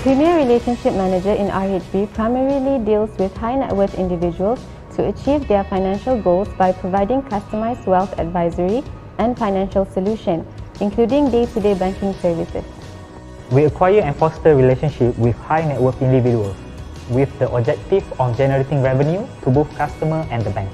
Premier Relationship Manager in RHB primarily deals with high net worth individuals to achieve their financial goals by providing customized wealth advisory and financial solutions, including day-to-day banking services. We acquire and foster relationships with high net worth individuals with the objective of generating revenue to both customer and the bank.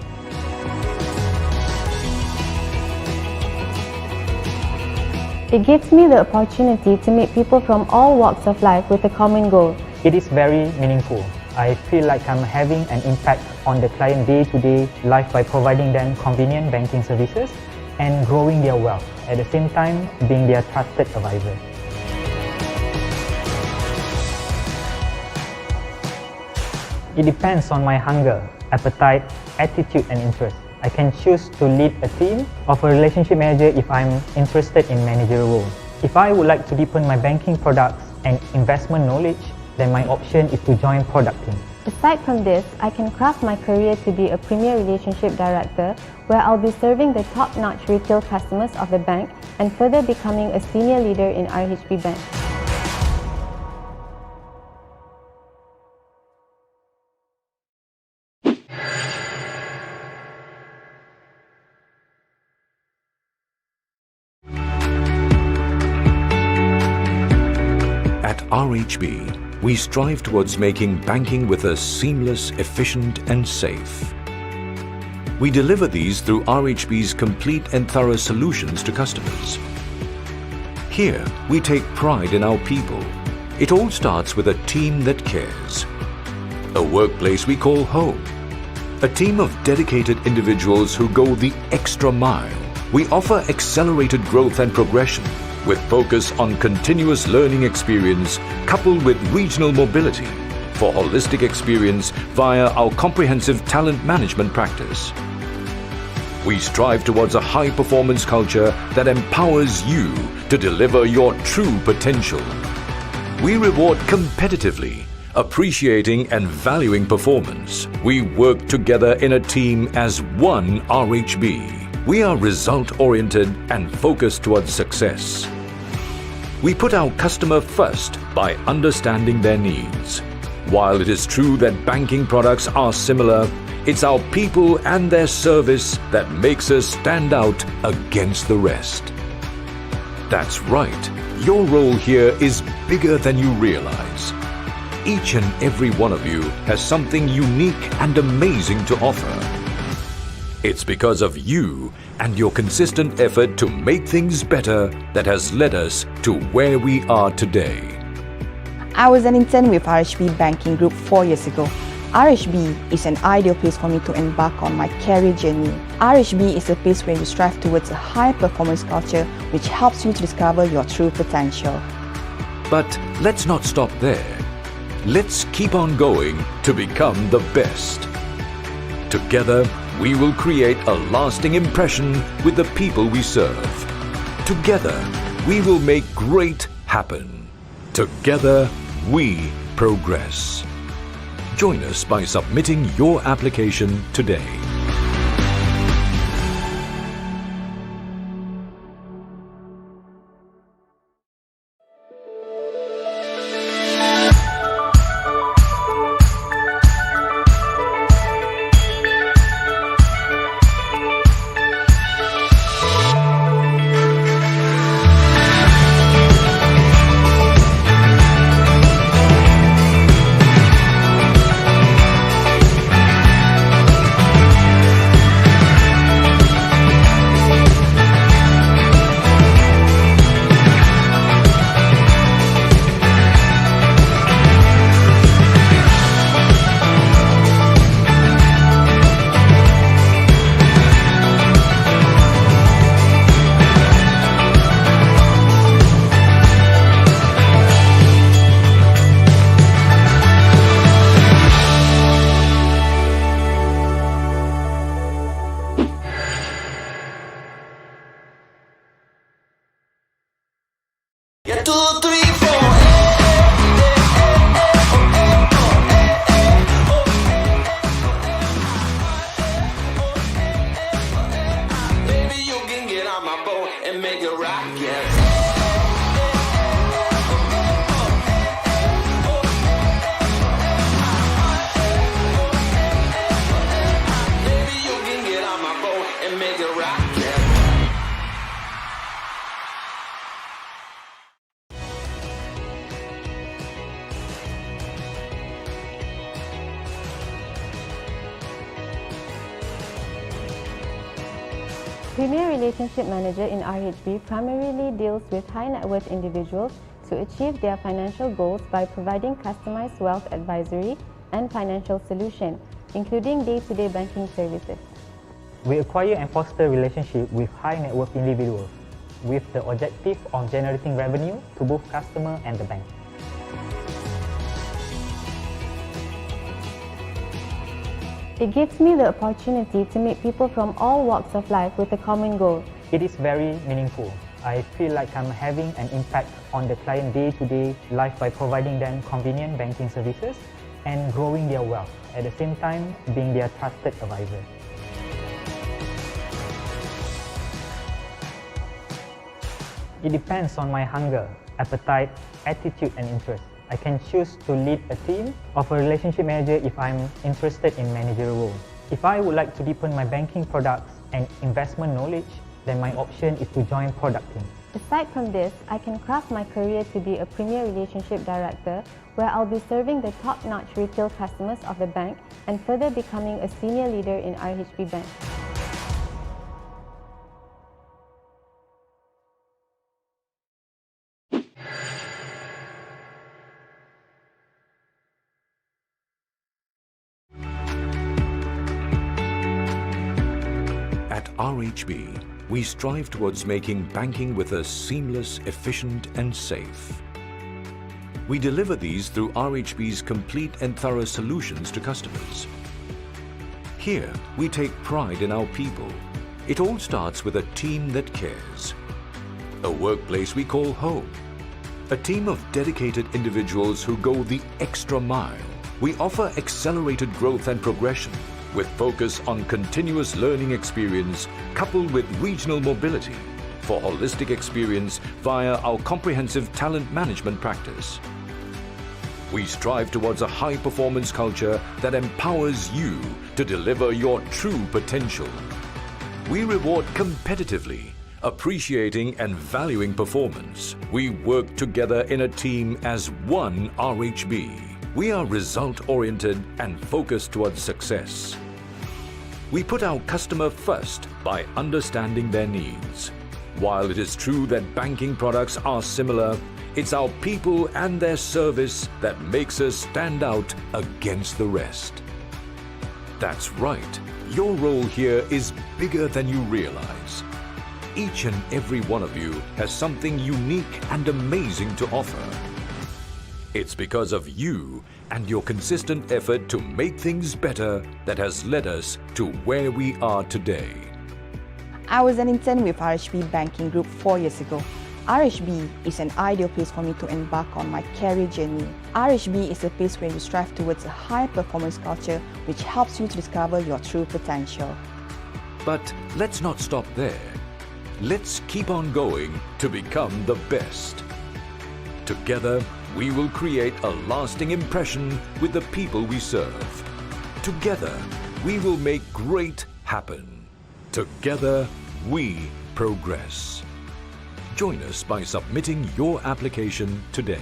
It gives me the opportunity to meet people from all walks of life with a common goal. It is very meaningful. I feel like I'm having an impact on the client day-to-day life by providing them convenient banking services and growing their wealth, at the same time being their trusted advisor. It depends on my hunger, appetite, attitude and interest. I can choose to lead a team of a relationship manager if I'm interested in managerial role. If I would like to deepen my banking products and investment knowledge, then my option is to join product team. Aside from this, I can craft my career to be a Premier Relationship Director where I'll be serving the top-notch retail customers of the bank and further becoming a senior leader in RHB Bank. At RHB, we strive towards making banking with us seamless, efficient and safe. We deliver these through RHB's complete and thorough solutions to customers. Here, we take pride in our people. It all starts with a team that cares. A workplace we call home. A team of dedicated individuals who go the extra mile. We offer accelerated growth and progression, with focus on continuous learning experience coupled with regional mobility for holistic experience via our comprehensive talent management practice. We strive towards a high-performance culture that empowers you to deliver your true potential. We reward competitively, appreciating and valuing performance. We work together in a team as one RHB. We are result-oriented and focused towards success. We put our customer first by understanding their needs. While it is true that banking products are similar, it's our people and their service that makes us stand out against the rest. That's right, your role here is bigger than you realize. Each and every one of you has something unique and amazing to offer. It's because of you and your consistent effort to make things better that has led us to where we are today. I was an intern with RHB Banking Group 4 years ago. RHB is an ideal place for me to embark on my career journey. RHB is a place where you strive towards a high-performance culture which helps you to discover your true potential. But let's not stop there. Let's keep on going to become the best. Together, we will create a lasting impression with the people we serve. Together, we will make great happen. Together, we progress. Join us by submitting your application today. a rocket. Premier Relationship Manager in RHB primarily deals with high net worth individuals to achieve their financial goals by providing customized wealth advisory and financial solutions, including day-to-day banking services. We acquire and foster relationships with high net worth individuals with the objective of generating revenue to both customer and the bank. It gives me the opportunity to meet people from all walks of life with a common goal. It is very meaningful. I feel like I'm having an impact on the client day-to-day life by providing them convenient banking services and growing their wealth, at the same time being their trusted advisor. It depends on my hunger, appetite, attitude and interest. I can choose to lead a team of a relationship manager if I'm interested in managerial role. If I would like to deepen my banking products and investment knowledge, then my option is to join product team. Aside from this, I can craft my career to be a Premier Relationship Director where I'll be serving the top-notch retail customers of the bank and further becoming a senior leader in RHB Bank. At RHB, we strive towards making banking with us seamless, efficient and safe. We deliver these through RHB's complete and thorough solutions to customers. Here, we take pride in our people. It all starts with a team that cares. A workplace we call home. A team of dedicated individuals who go the extra mile. We offer accelerated growth and progression, with focus on continuous learning experience coupled with regional mobility for holistic experience via our comprehensive talent management practice. We strive towards a high-performance culture that empowers you to deliver your true potential. We reward competitively, appreciating and valuing performance. We work together in a team as one RHB. We are result-oriented and focused towards success. We put our customer first by understanding their needs. While it is true that banking products are similar, it's our people and their service that makes us stand out against the rest. That's right, your role here is bigger than you realize. Each and every one of you has something unique and amazing to offer. It's because of you and your consistent effort to make things better that has led us to where we are today. I was an intern with RHB Banking Group 4 years ago. RHB is an ideal place for me to embark on my career journey. RHB is a place where you strive towards a high-performance culture which helps you to discover your true potential. But let's not stop there. Let's keep on going to become the best. Together, we will create a lasting impression with the people we serve. Together, we will make great happen. Together, we progress. Join us by submitting your application today.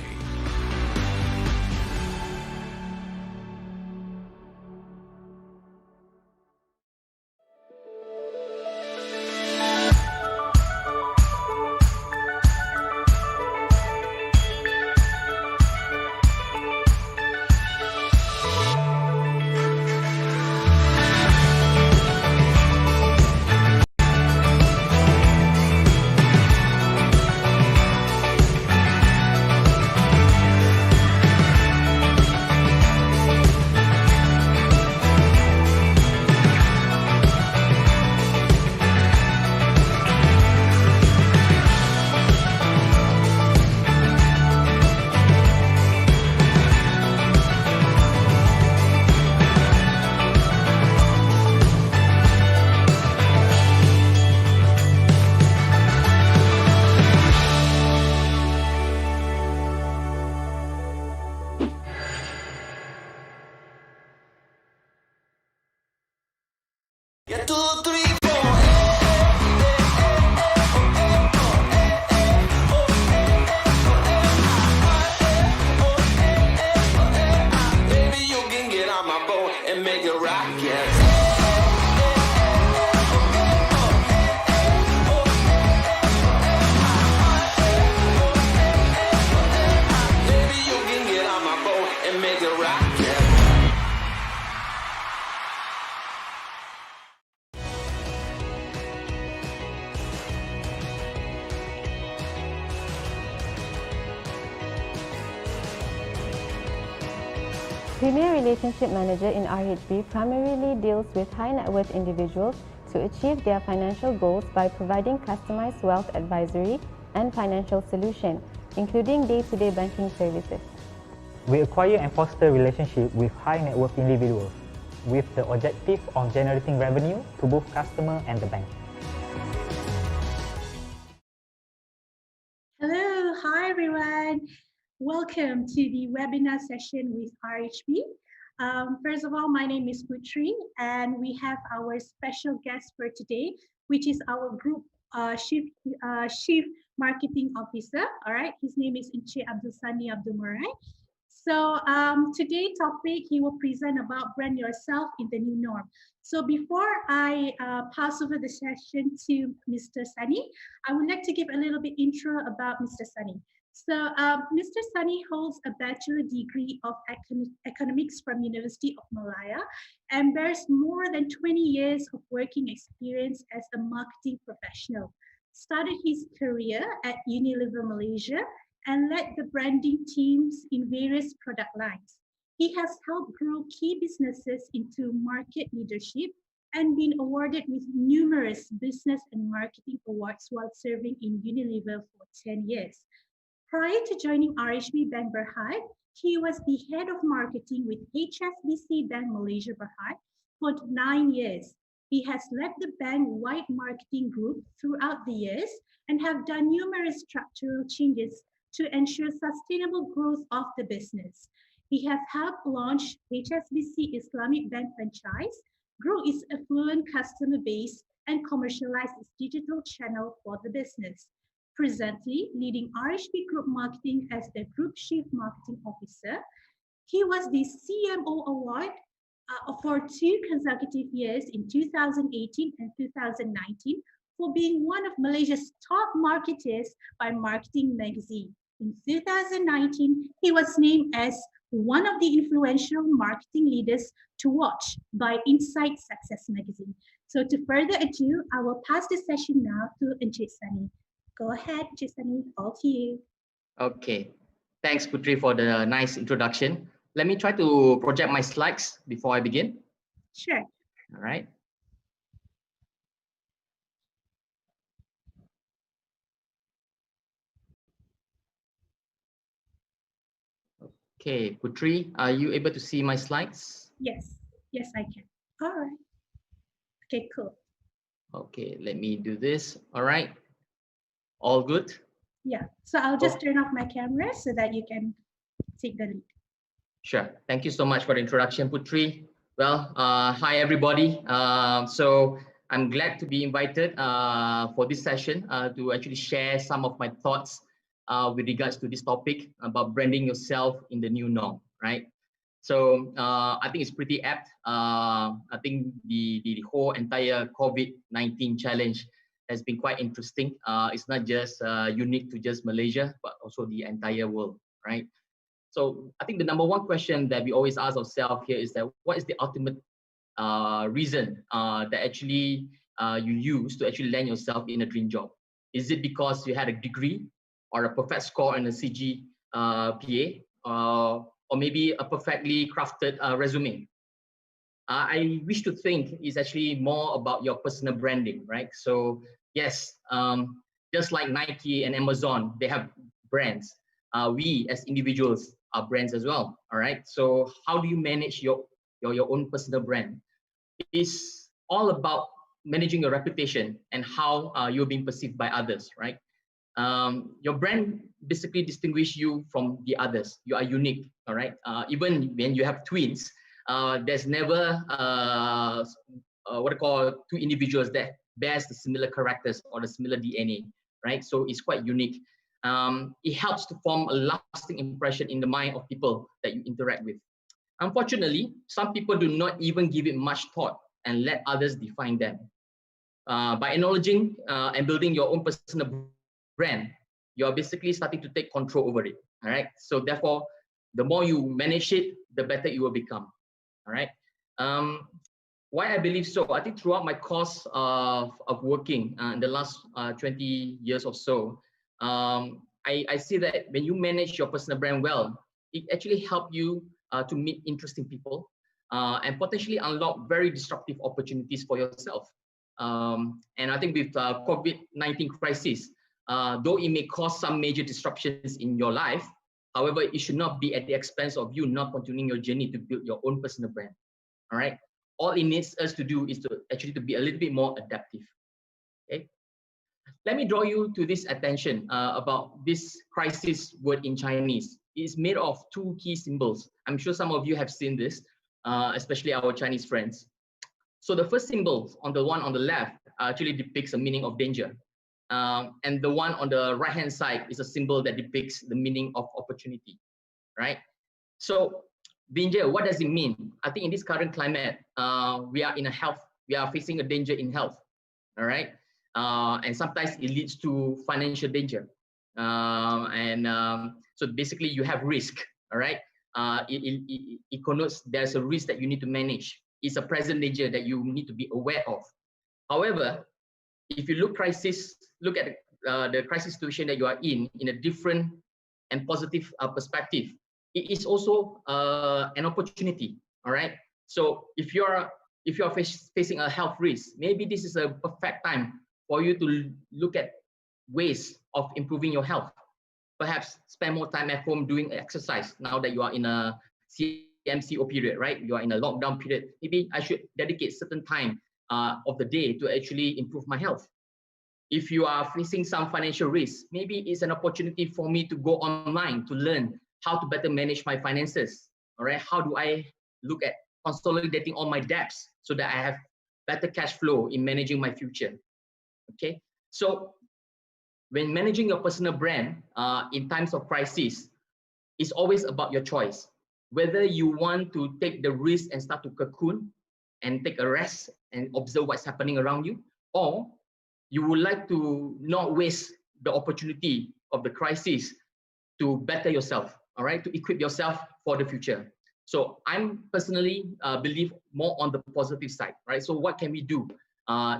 Premier Relationship Manager in RHB primarily deals with high net worth individuals to achieve their financial goals by providing customized wealth advisory and financial solutions, including day-to-day banking services. We acquire and foster relationships with high net worth individuals with the objective of generating revenue to both customer and the bank. Hello, hi everyone. Welcome to the webinar session with RHB. First of all, my name is Putri, and we have our special guest for today, which is our group chief marketing officer. All right, his name is Encik Abdul Sani Abdul Murai. So today's topic, he will present about brand yourself in the new norm. So before I pass over the session to Mr. Sani, I would like to give a little bit intro about Mr. Sani. So Mr. Sani holds a bachelor degree of economics from University of Malaya and bears more than 20 years of working experience as a marketing professional. Started his career at Unilever Malaysia and led the branding teams in various product lines. He has helped grow key businesses into market leadership and been awarded with numerous business and marketing awards while serving in Unilever for 10 years. Prior to joining RHB Bank Berhad, he was the head of marketing with HSBC Bank Malaysia Berhad for 9 years. He has led the bank-wide marketing group throughout the years and have done numerous structural changes to ensure sustainable growth of the business. He has helped launch HSBC Islamic Bank franchise, grow its affluent customer base, and commercialize its digital channel for the business. Presently, leading RHB Group Marketing as the Group Chief Marketing Officer. He was the CMO Award for 2 consecutive years in 2018 and 2019 for being one of Malaysia's top marketers by Marketing Magazine. In 2019, he was named as one of the influential marketing leaders to watch by Insight Success Magazine. So to further ado, I will pass the session now to Encik Sani. Go ahead, Encik Sani, all to you. Okay, thanks Putri for the nice introduction. Let me try to project my slides before I begin. Sure. All right. Okay, Putri, are you able to see my slides? Yes, yes, I can. All right. Okay, cool. Okay, let me do this. All right. All good? Yeah, so I'll just turn off my camera so that you can take the lead. Sure. Thank you so much for the introduction, Putri. Well, hi everybody. So I'm glad to be invited for this session to actually share some of my thoughts with regards to this topic about branding yourself in the new norm, right? So I think it's pretty apt. I think the whole entire COVID-19 challenge has been quite interesting. It's not just unique to just Malaysia, but also the entire world, right? So I think the number one question that we always ask ourselves here is that what is the ultimate reason that actually you use to actually land yourself in a dream job? Is it because you had a degree or a perfect score in a CGPA or maybe a perfectly crafted resume? I wish to think it's actually more about your personal branding, right? So yes, just like Nike and Amazon, they have brands. We as individuals are brands as well, all right? So how do you manage your own personal brand? It's all about managing your reputation and how you're being perceived by others, right? Your brand basically distinguishes you from the others. You are unique, all right? Even when you have twins, there's never what I call 2 individuals that bears the similar characters or the similar DNA, right? So it's quite unique. It helps to form a lasting impression in the mind of people that you interact with. Unfortunately, some people do not even give it much thought and let others define them. By acknowledging and building your own personal brand, you're basically starting to take control over it, all right? So therefore, the more you manage it, the better it will become, all right? Why I believe so? I think throughout my course of working in the last 20 years or so, I see that when you manage your personal brand well, it actually helps you to meet interesting people, and potentially unlock very disruptive opportunities for yourself. And I think with COVID-19 crisis, though it may cause some major disruptions in your life, however, it should not be at the expense of you not continuing your journey to build your own personal brand. All right. All it needs us to do is to actually to be a little bit more adaptive. Okay. Let me draw you to this attention about this crisis word in Chinese. It's made of two key symbols. I'm sure some of you have seen this, especially our Chinese friends. So the first symbol on the one on the left actually depicts a meaning of danger. And the one on the right-hand side is a symbol that depicts the meaning of opportunity, right? So danger, what does it mean? I think in this current climate, we are facing a danger in health, all right? And sometimes it leads to financial danger. So basically you have risk, all right? It connotes there's a risk that you need to manage. It's a present danger that you need to be aware of. However, if you look at the crisis situation that you are in a different and positive perspective, it is also an opportunity, all right? So if you are facing a health risk, maybe this is a perfect time for you to look at ways of improving your health. Perhaps spend more time at home doing exercise now that you are in a CMCO period, right? You are in a lockdown period. Maybe I should dedicate certain time of the day to actually improve my health. If you are facing some financial risk, maybe it's an opportunity for me to go online to learn how to better manage my finances. All right, how do I look at consolidating all my debts so that I have better cash flow in managing my future? Okay, so when managing your personal brand in times of crisis, it's always about your choice. Whether you want to take the risk and start to cocoon and take a rest and observe what's happening around you, or you would like to not waste the opportunity of the crisis to better yourself, all right, to equip yourself for the future. So I'm personally believe more on the positive side, right? So what can we do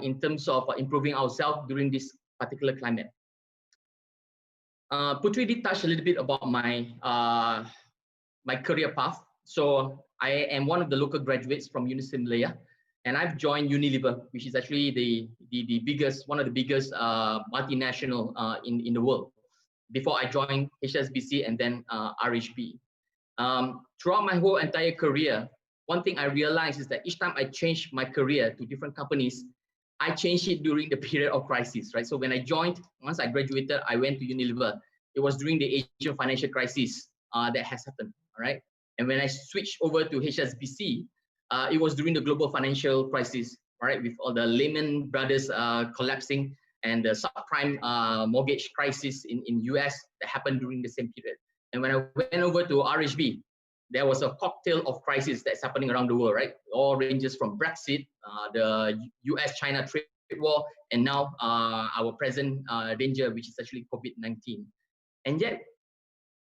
in terms of improving ourselves during this particular climate? Putri did touch a little bit about my my career path. So I am one of the local graduates from University of Malaya, and I've joined Unilever, which is actually the biggest, one of the biggest multinational in the world. Before I joined HSBC and then RHB. Throughout my whole entire career, one thing I realized is that each time I changed my career to different companies, I changed it during the period of crisis, right? So when I joined, once I graduated, I went to Unilever. It was during the Asian financial crisis that has happened, all right? And when I switched over to HSBC, it was during the global financial crisis, all right, with all the Lehman Brothers collapsing and the subprime mortgage crisis in US that happened during the same period. And when I went over to RHB, there was a cocktail of crises that's happening around the world, right? It all ranges from Brexit, the US-China trade war, and now our present danger, which is actually COVID-19. And yet,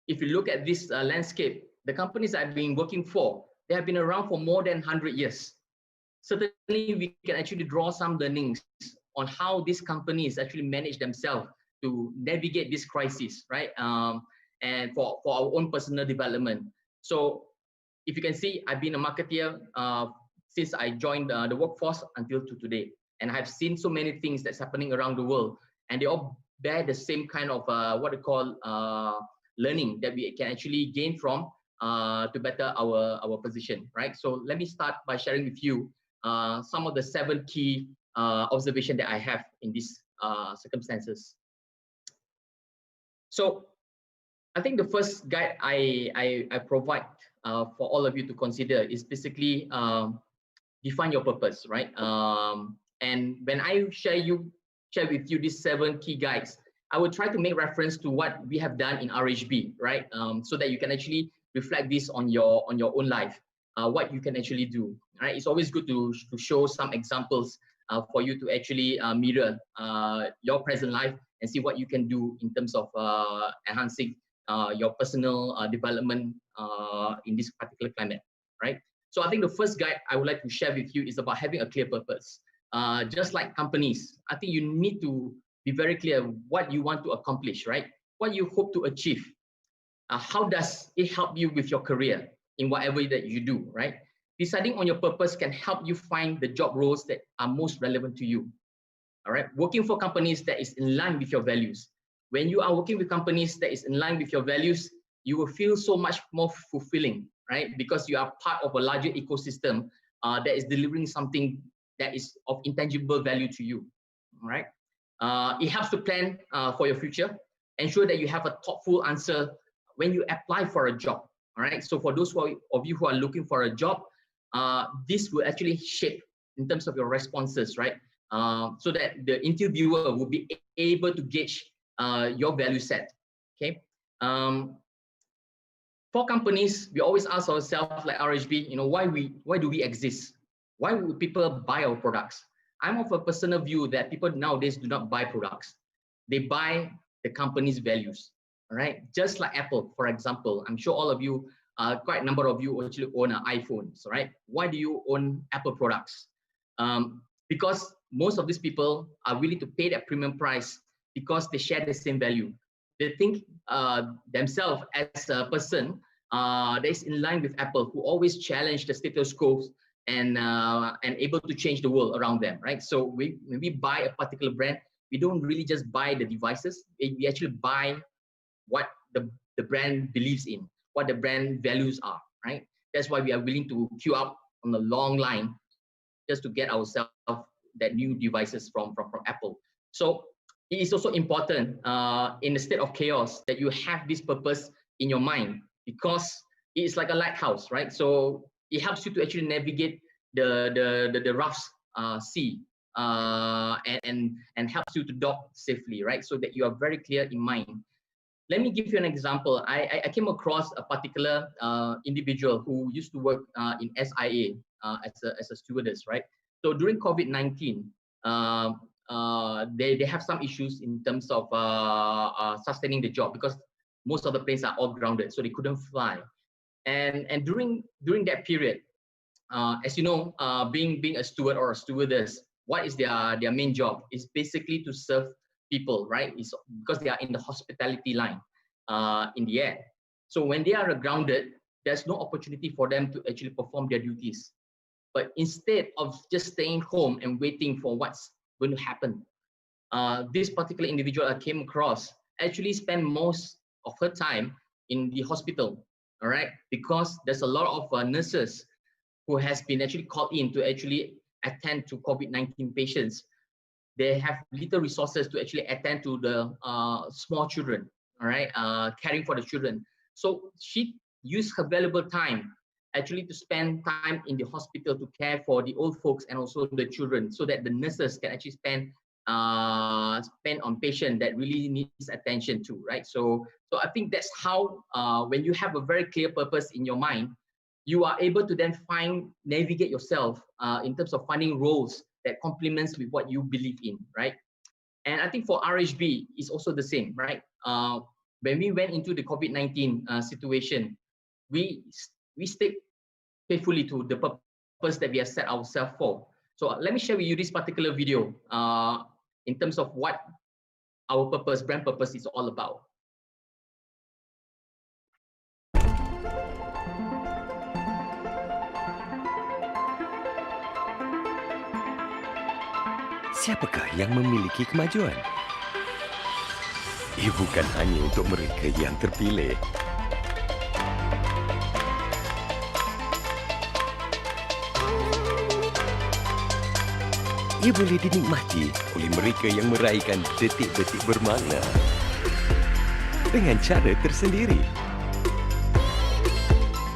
if you look at this landscape, the companies I've been working for, they have been around for more than 100 years. Certainly, we can actually draw some learnings on how these companies actually manage themselves to navigate this crisis, right? And for our own personal development. So if you can see, I've been a marketeer since I joined the workforce until today. And I've seen so many things that's happening around the world, and they all bear the same kind of what we call learning that we can actually gain from to better our position, right? So let me start by sharing with you some of the 7 key observations that I have in these circumstances. So I think the first guide I provide for all of you to consider is basically define your purpose, right? And when I share with you these 7 key guides, I will try to make reference to what we have done in RHB, right? So that you can actually reflect this on your own life, what you can actually do, right? It's always good to show some examples for you to actually mirror your present life and see what you can do in terms of enhancing your personal development in this particular climate, right? So I think the first guide I would like to share with you is about having a clear purpose. Just like companies, I think you need to be very clear what you want to accomplish, right? What you hope to achieve. How does it help you with your career in whatever that you do, right? Deciding on your purpose can help you find the job roles that are most relevant to you. All right, working for companies that is in line with your values. When you are working with companies that is in line with your values, you will feel so much more fulfilling, right? Because you are part of a larger ecosystem that is delivering something that is of intangible value to you. All right, it helps to plan for your future. Ensure that you have a thoughtful answer when you apply for a job. All right, so for those of you who are looking for a job, this will actually shape in terms of your responses, right? So that the interviewer will be able to gauge your value set. Okay. For companies, we always ask ourselves, like RHB, why do we exist? Why would people buy our products? I'm of a personal view that people nowadays do not buy products. They buy the company's values. All right. Just like Apple, for example, I'm sure all of you, quite a number of you actually own an iPhone. So, right. Why do you own Apple products? Because most of these people are willing to pay that premium price because they share the same value. They think themselves as a person that is in line with Apple, who always challenge the status quo and able to change the world around them, right? So when we buy a particular brand, we don't really just buy the devices. We actually buy what the brand believes in, what the brand values are, right? That's why we are willing to queue up on the long line just to get ourselves that new devices from Apple. So it is also important in the state of chaos that you have this purpose in your mind, because it is like a lighthouse, right? So it helps you to actually navigate the rough sea and helps you to dock safely, right? So that you are very clear in mind. Let me give you an example. I came across a particular individual who used to work in SIA as a stewardess, right? So during COVID-19, they have some issues in terms of sustaining the job, because most of the planes are all grounded, so they couldn't fly. And during that period, as you know, being a steward or a stewardess, what is their main job? Is basically to serve people, right? It's because they are in the hospitality line in the air. So when they are grounded, there's no opportunity for them to actually perform their duties. But instead of just staying home and waiting for what's going to happen, this particular individual I came across actually spent most of her time in the hospital, all right? Because there's a lot of nurses who has been actually called in to actually attend to COVID-19 patients. They have little resources to actually attend to the small children, all right? Caring for the children. So she used her valuable time actually to spend time in the hospital to care for the old folks and also the children, so that the nurses can actually spend on patient that really needs attention to, right? So I think that's how when you have a very clear purpose in your mind, you are able to then navigate yourself in terms of finding roles that complements with what you believe in, right? And I think for RHB, it's also the same, right? When we went into the COVID-19 situation, we stick faithfully to the purpose that we have set ourselves for. So let me share with you this particular video in terms of what our purpose, brand purpose, is all about. Siapakah yang memiliki kemajuan? Bukan hanya untuk mereka yang terpilih. Ia boleh dinikmati oleh mereka yang meraihkan detik-detik bermakna dengan cara tersendiri.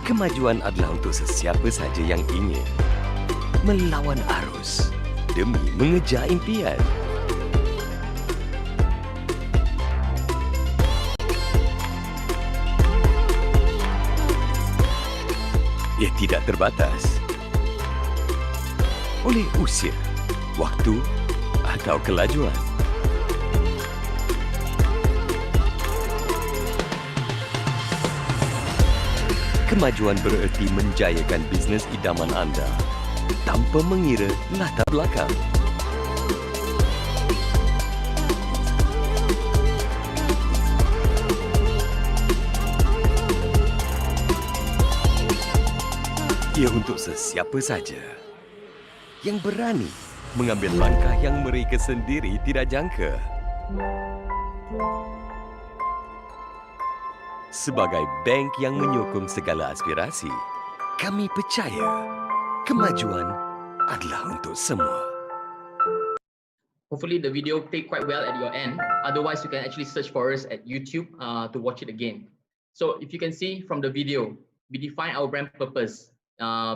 Kemajuan adalah untuk sesiapa sahaja yang ingin melawan arus demi mengejar impian. Ia tidak terbatas oleh usia, waktu atau kelajuan. Kemajuan bererti menjayakan bisnes idaman anda tanpa mengira latar belakang. untuk sesiapa saja yang berani mengambil langkah yang mereka sendiri tidak jangka. Sebagai bank yang menyokong segala aspirasi, kami percaya kemajuan adalah untuk semua. Hopefully the video played quite well at your end. Otherwise, you can actually search for us at YouTube to watch it again. So if you can see from the video, we define our brand purpose.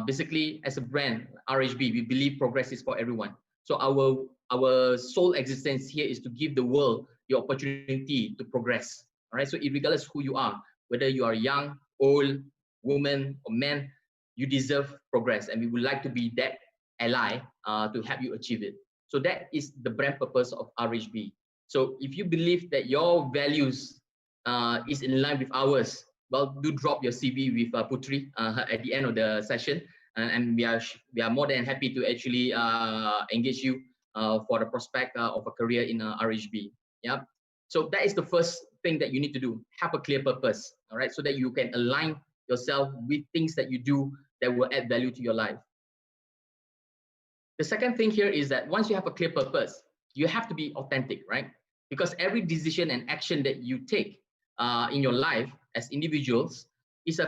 Basically, as a brand, RHB, we believe progress is for everyone. So our sole existence here is to give the world the opportunity to progress. All right. So regardless who you are, whether you are young, old, woman, or man, you deserve progress, and we would like to be that ally to help you achieve it. So that is the brand purpose of RHB. So if you believe that your values is in line with ours, well, do drop your CV with Putri at the end of the session, and we are more than happy to actually engage you for the prospect of a career in RHB. Yeah. So that is the first thing that you need to do. Have a clear purpose, all right, so that you can align yourself with things that you do that will add value to your life. The second thing here is that once you have a clear purpose, you have to be authentic, right? Because every decision and action that you take in your life as individuals is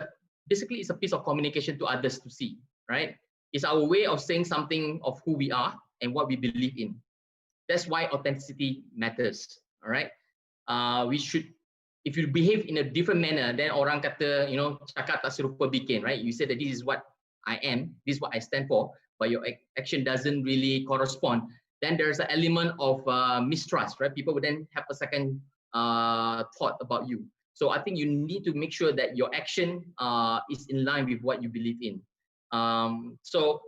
basically a piece of communication to others to see, right? It's our way of saying something of who we are and what we believe in. That's why authenticity matters, all right? We should, if you behave in a different manner, then orang kata, cakap tak serupa bikin, right? You say that this is what I am, this is what I stand for, but your action doesn't really correspond, then there's an element of mistrust, right? People would then have a second thought about you. So I think you need to make sure that your action is in line with what you believe in. So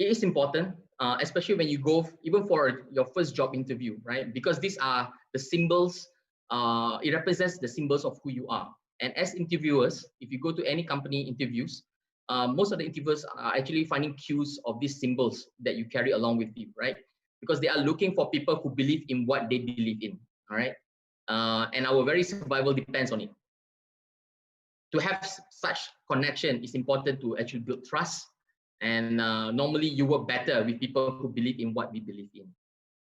it is important, especially when you go, even for your first job interview, right? Because these are the symbols, it represents the symbols of who you are. And as interviewers, if you go to any company interviews, most of the interviewers are actually finding cues of these symbols that you carry along with you, right? Because they are looking for people who believe in what they believe in, all right? And our very survival depends on it. To have such connection is important to actually build trust. And normally you work better with people who believe in what we believe in.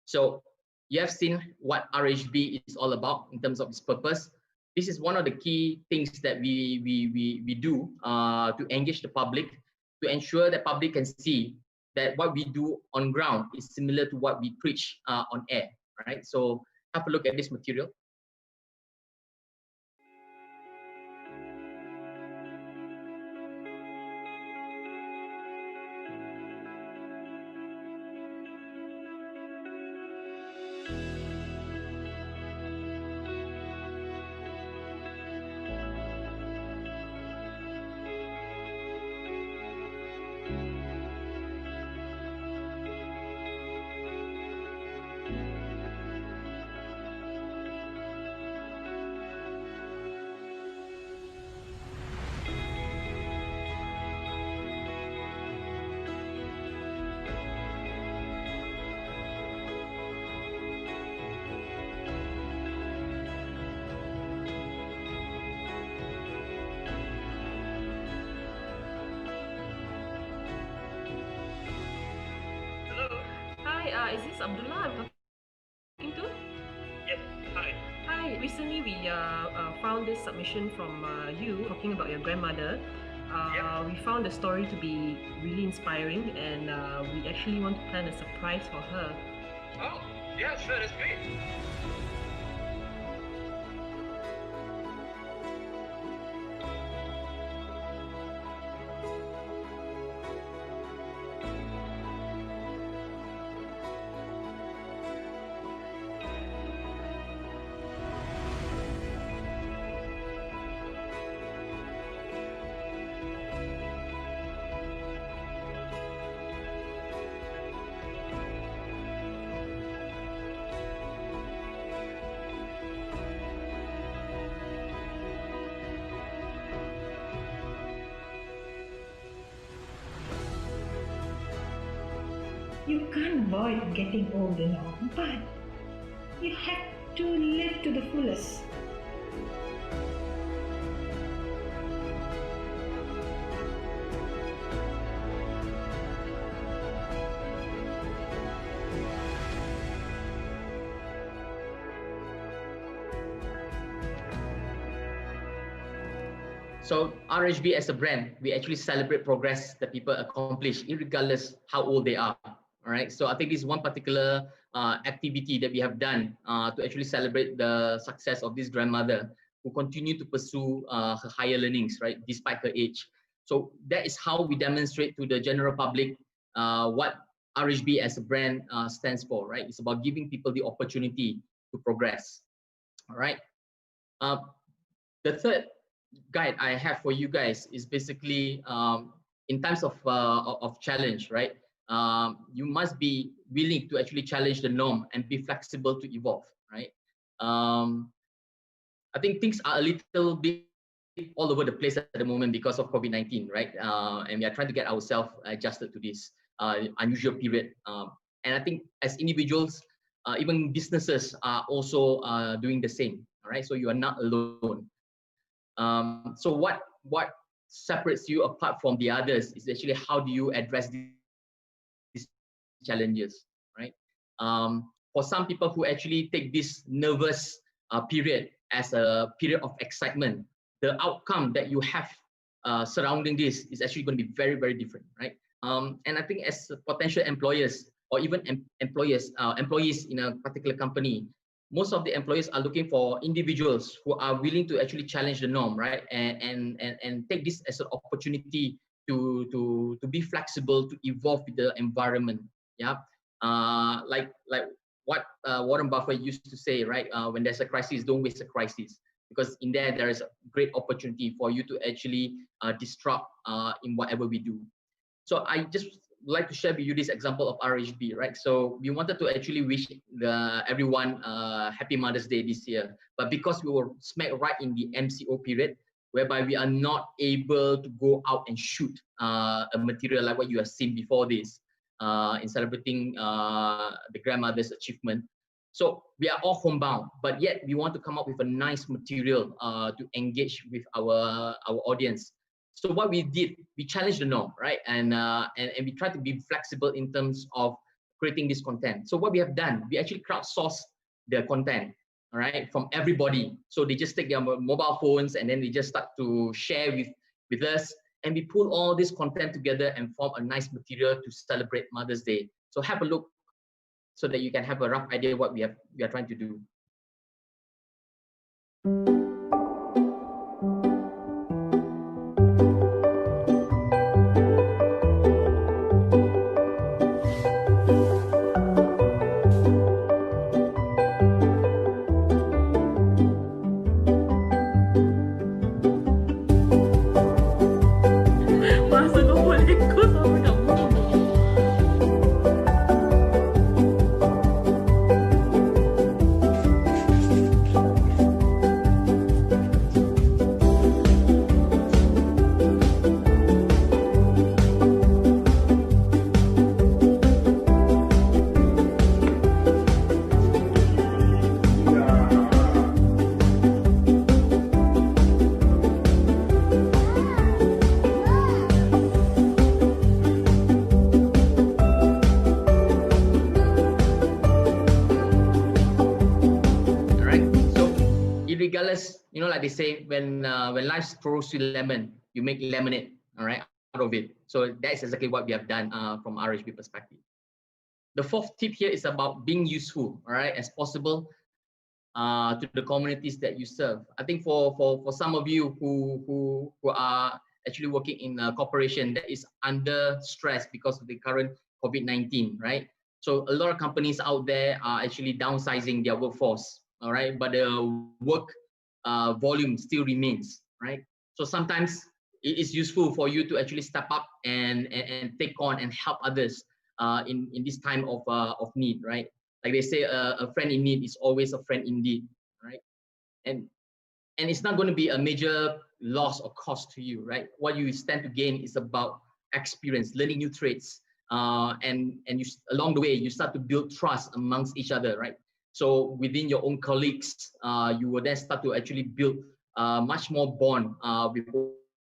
So you have seen what RHB is all about in terms of its purpose. This is one of the key things that we do to engage the public, to ensure that public can see that what we do on ground is similar to what we preach on air, right? So have a look at this material. Hi, is this Abdullah I'm talking to? Yes, hi. Hi, recently we found this submission from you talking about your grandmother. We found the story to be really inspiring, and we actually want to plan a surprise for her. Oh, yeah, sure, that's great. You can't avoid getting old, but you have to live to the fullest. So RHB as a brand, we actually celebrate progress that people accomplish, regardless how old they are. All right. So I think this is one particular activity that we have done to actually celebrate the success of this grandmother who continue to pursue her higher learnings, right, despite her age. So that is how we demonstrate to the general public what RHB as a brand stands for, right? It's about giving people the opportunity to progress. All right. The third guide I have for you guys is basically in times of challenge, right? You must be willing to actually challenge the norm and be flexible to evolve, right? I think things are a little bit all over the place at the moment because of COVID-19, right? And we are trying to get ourselves adjusted to this unusual period. And I think as individuals, even businesses are also doing the same, all right? So you are not alone. So what separates you apart from the others is actually how do you address these challenges, right? For some people who actually take this nervous period as a period of excitement, the outcome that you have surrounding this is actually going to be very, very different, right? And I think as potential employers or even employees in a particular company, most of the employers are looking for individuals who are willing to actually challenge the norm, right? And take this as an opportunity to be flexible, to evolve with the environment. Yeah, like what Warren Buffett used to say, right? When there's a crisis, don't waste a crisis, because in there is a great opportunity for you to actually disrupt in whatever we do. So I just like to share with you this example of RHB, right? So we wanted to actually wish everyone happy Mother's Day this year, but because we were smack right in the MCO period, whereby we are not able to go out and shoot a material like what you have seen before this in celebrating the grandmother's achievement. So we are all homebound, but yet we want to come up with a nice material to engage with our audience. So what we did, we challenged the norm, right? And we tried to be flexible in terms of creating this content. So what we have done, we actually crowdsourced the content, all right, from everybody. So they just take their mobile phones and then they just start to share with us. And we pull all this content together and form a nice material to celebrate Mother's Day. So have a look so that you can have a rough idea what we are trying to do. Regardless, you know, like they say, when life throws you lemon, you make lemonade, all right, out of it. So that's exactly what we have done from RHB perspective. The fourth tip here is about being useful, all right, as possible to the communities that you serve. I think for some of you who are actually working in a corporation that is under stress because of the current COVID-19, right? So a lot of companies out there are actually downsizing their workforce, all right, but the work volume still remains, right? So sometimes it is useful for you to actually step up and take on and help others in this time of need, right? Like they say, a friend in need is always a friend indeed, right? And it's not going to be a major loss or cost to you, right? What you stand to gain is about experience, learning new traits, and you, along the way, you start to build trust amongst each other, right? So within your own colleagues, you will then start to actually build much more bond with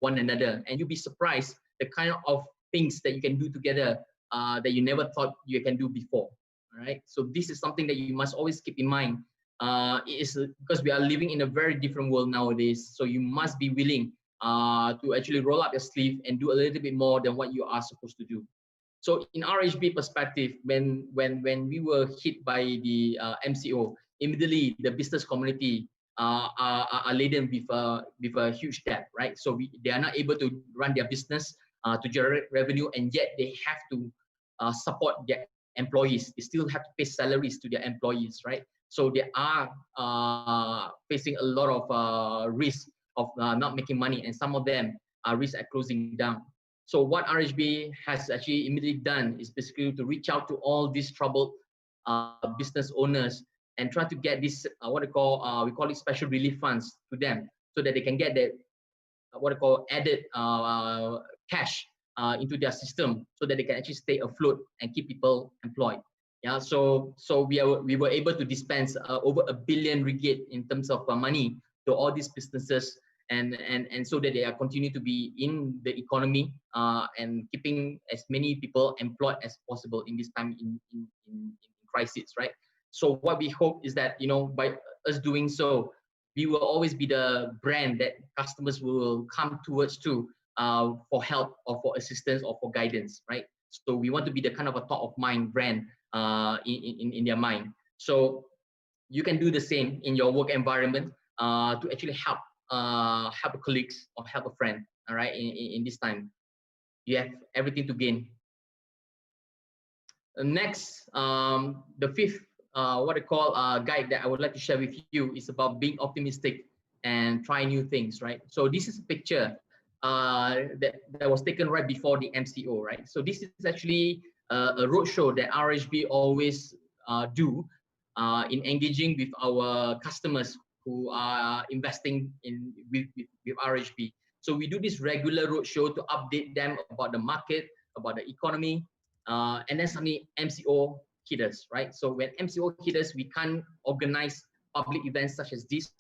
one another, and you'll be surprised the kind of things that you can do together that you never thought you can do before. All right. So this is something that you must always keep in mind. It is because we are living in a very different world nowadays. So you must be willing to actually roll up your sleeve and do a little bit more than what you are supposed to do. So in RHB perspective, when we were hit by the MCO, immediately the business community are laden with a huge debt, right? So they are not able to run their business to generate revenue, and yet they have to support their employees. They still have to pay salaries to their employees, right? So they are facing a lot of risk of not making money, and some of them are risk at closing down. So what RHB has actually immediately done is basically to reach out to all these troubled business owners and try to get this we call it special relief funds to them, so that they can get that added cash into their system, so that they can actually stay afloat and keep people employed. Yeah, so we were able to dispense over R1 billion in terms of money to all these businesses, and so that they are continue to be in the economy and keeping as many people employed as possible in this time in crisis, right? So what we hope is that, you know, by us doing so, we will always be the brand that customers will come towards to for help or for assistance or for guidance, right? So we want to be the kind of a top of mind brand in their mind. So you can do the same in your work environment to actually help colleagues or help a friend. All right, in this time, you have everything to gain. Next, the fifth guide that I would like to share with you is about being optimistic and try new things, right? So this is a picture that was taken right before the MCO, right? So this is actually a roadshow that RHB always do in engaging with our customers who are investing with RHB. So we do this regular roadshow to update them about the market, about the economy, and then suddenly MCO hit us, right? So when MCO hit us, we can't organize public events such as this.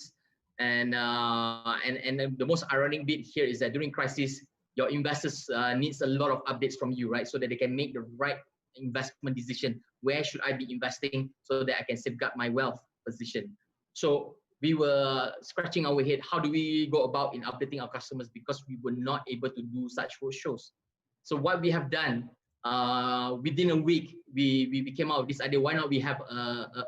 And the most ironic bit here is that during crisis, your investors needs a lot of updates from you, right? So that they can make the right investment decision. Where should I be investing so that I can safeguard my wealth position? So we were scratching our head. How do we go about in updating our customers, because we were not able to do such roadshows? So what we have done, within a week, we came out with this idea. Why not we have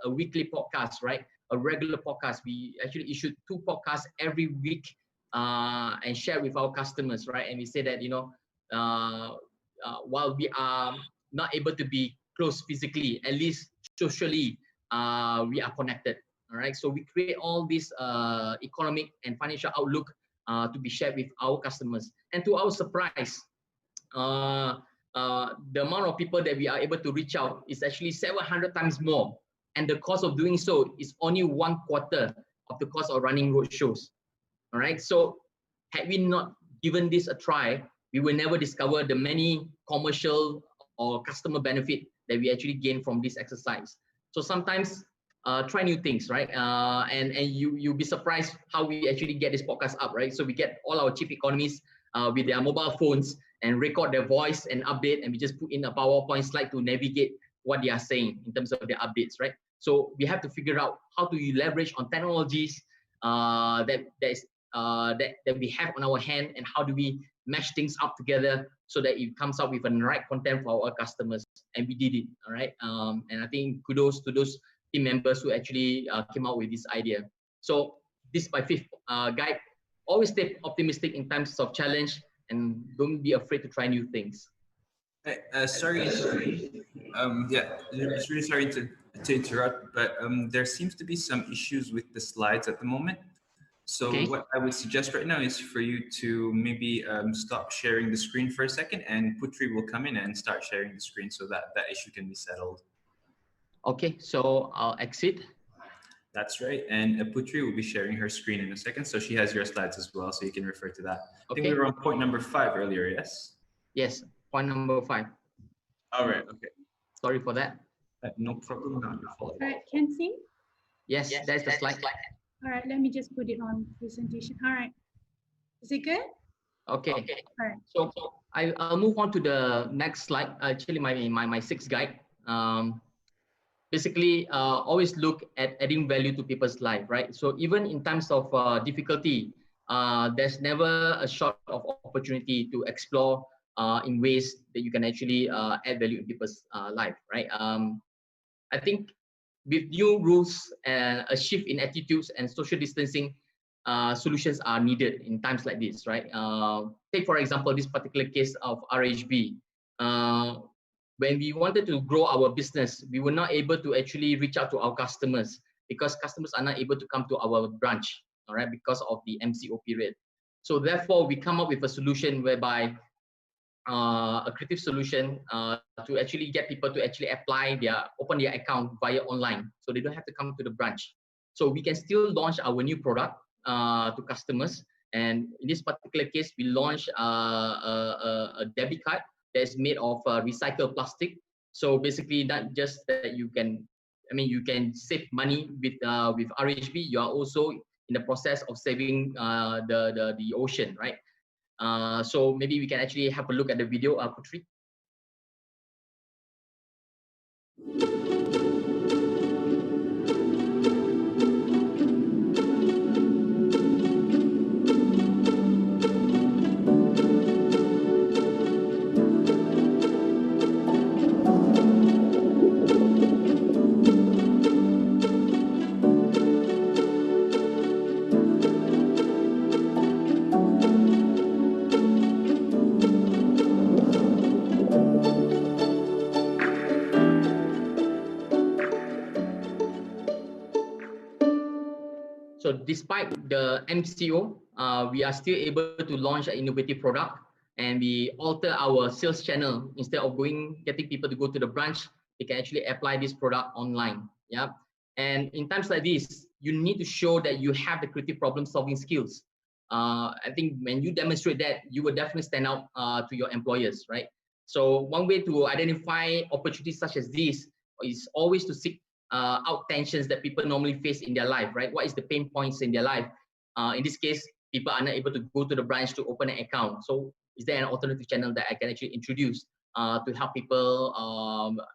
a weekly podcast, right? A regular podcast. We actually issued 2 podcasts every week and share with our customers, right? And we say that, you know, while we are not able to be close physically, at least socially, we are connected. All right. So we create all this economic and financial outlook to be shared with our customers. And to our surprise, the amount of people that we are able to reach out is actually 700 times more. And the cost of doing so is only 1/4 of the cost of running roadshows. All right. So had we not given this a try, we will never discover the many commercial or customer benefit that we actually gain from this exercise. So sometimes try new things, right? And you'll be surprised how we actually get this podcast up, right? So we get all our chief economists with their mobile phones and record their voice and update, and we just put in a PowerPoint slide to navigate what they are saying in terms of their updates, right? So we have to figure out how to leverage on technologies that we have on our hand, and how do we mash things up together so that it comes out with the right content for our customers. And we did it, all right? And I think kudos to those team members who actually came out with this idea. So this is my 5th guide. Always stay optimistic in times of challenge, and don't be afraid to try new things. Sorry. Yeah, it's really sorry to interrupt, but there seems to be some issues with the slides at the moment. So what I would suggest right now is for you to maybe stop sharing the screen for a second, and Putri will come in and start sharing the screen so that that issue can be settled. Okay, so I'll exit. That's right. And Putri will be sharing her screen in a second. So she has your slides as well, so you can refer to that. I think we were on point number 5 earlier, yes? Yes, point number 5. All right, okay. Sorry for that. No problem, not your fault. All right, can see? Yes, that's the slide. All right, let me just put it on presentation. All right, is it good? Okay. All right. So I'll move on to the next slide. Actually, my 6th guide. Basically, always look at adding value to people's life, right? So even in times of difficulty, there's never a short of opportunity to explore in ways that you can actually add value in people's life, right? I think with new rules and a shift in attitudes and social distancing, solutions are needed in times like this, right? Take for example this particular case of RHB. When we wanted to grow our business, we were not able to actually reach out to our customers because customers are not able to come to our branch, all right, because of the MCO period. So therefore, we come up with a solution whereby a creative solution to actually get people to actually open their account via online, so they don't have to come to the branch. So we can still launch our new product to customers. And in this particular case, we launched a debit card that's made of recycled plastic. So basically, not just that you can, you can save money with RHB. You are also in the process of saving the ocean, right? So maybe we can actually have a look at the video, Putri. So despite the MCO, we are still able to launch an innovative product, and we alter our sales channel. Instead of getting people to go to the branch, they can actually apply this product online. Yeah. And in times like this, you need to show that you have the creative problem solving skills. I think when you demonstrate that, you will definitely stand out to your employers, right? So one way to identify opportunities such as this is always to seek out tensions that people normally face in their life, right? What is the pain points in their life? In this case, people are not able to go to the branch to open an account. So is there an alternative channel that I can actually introduce to help people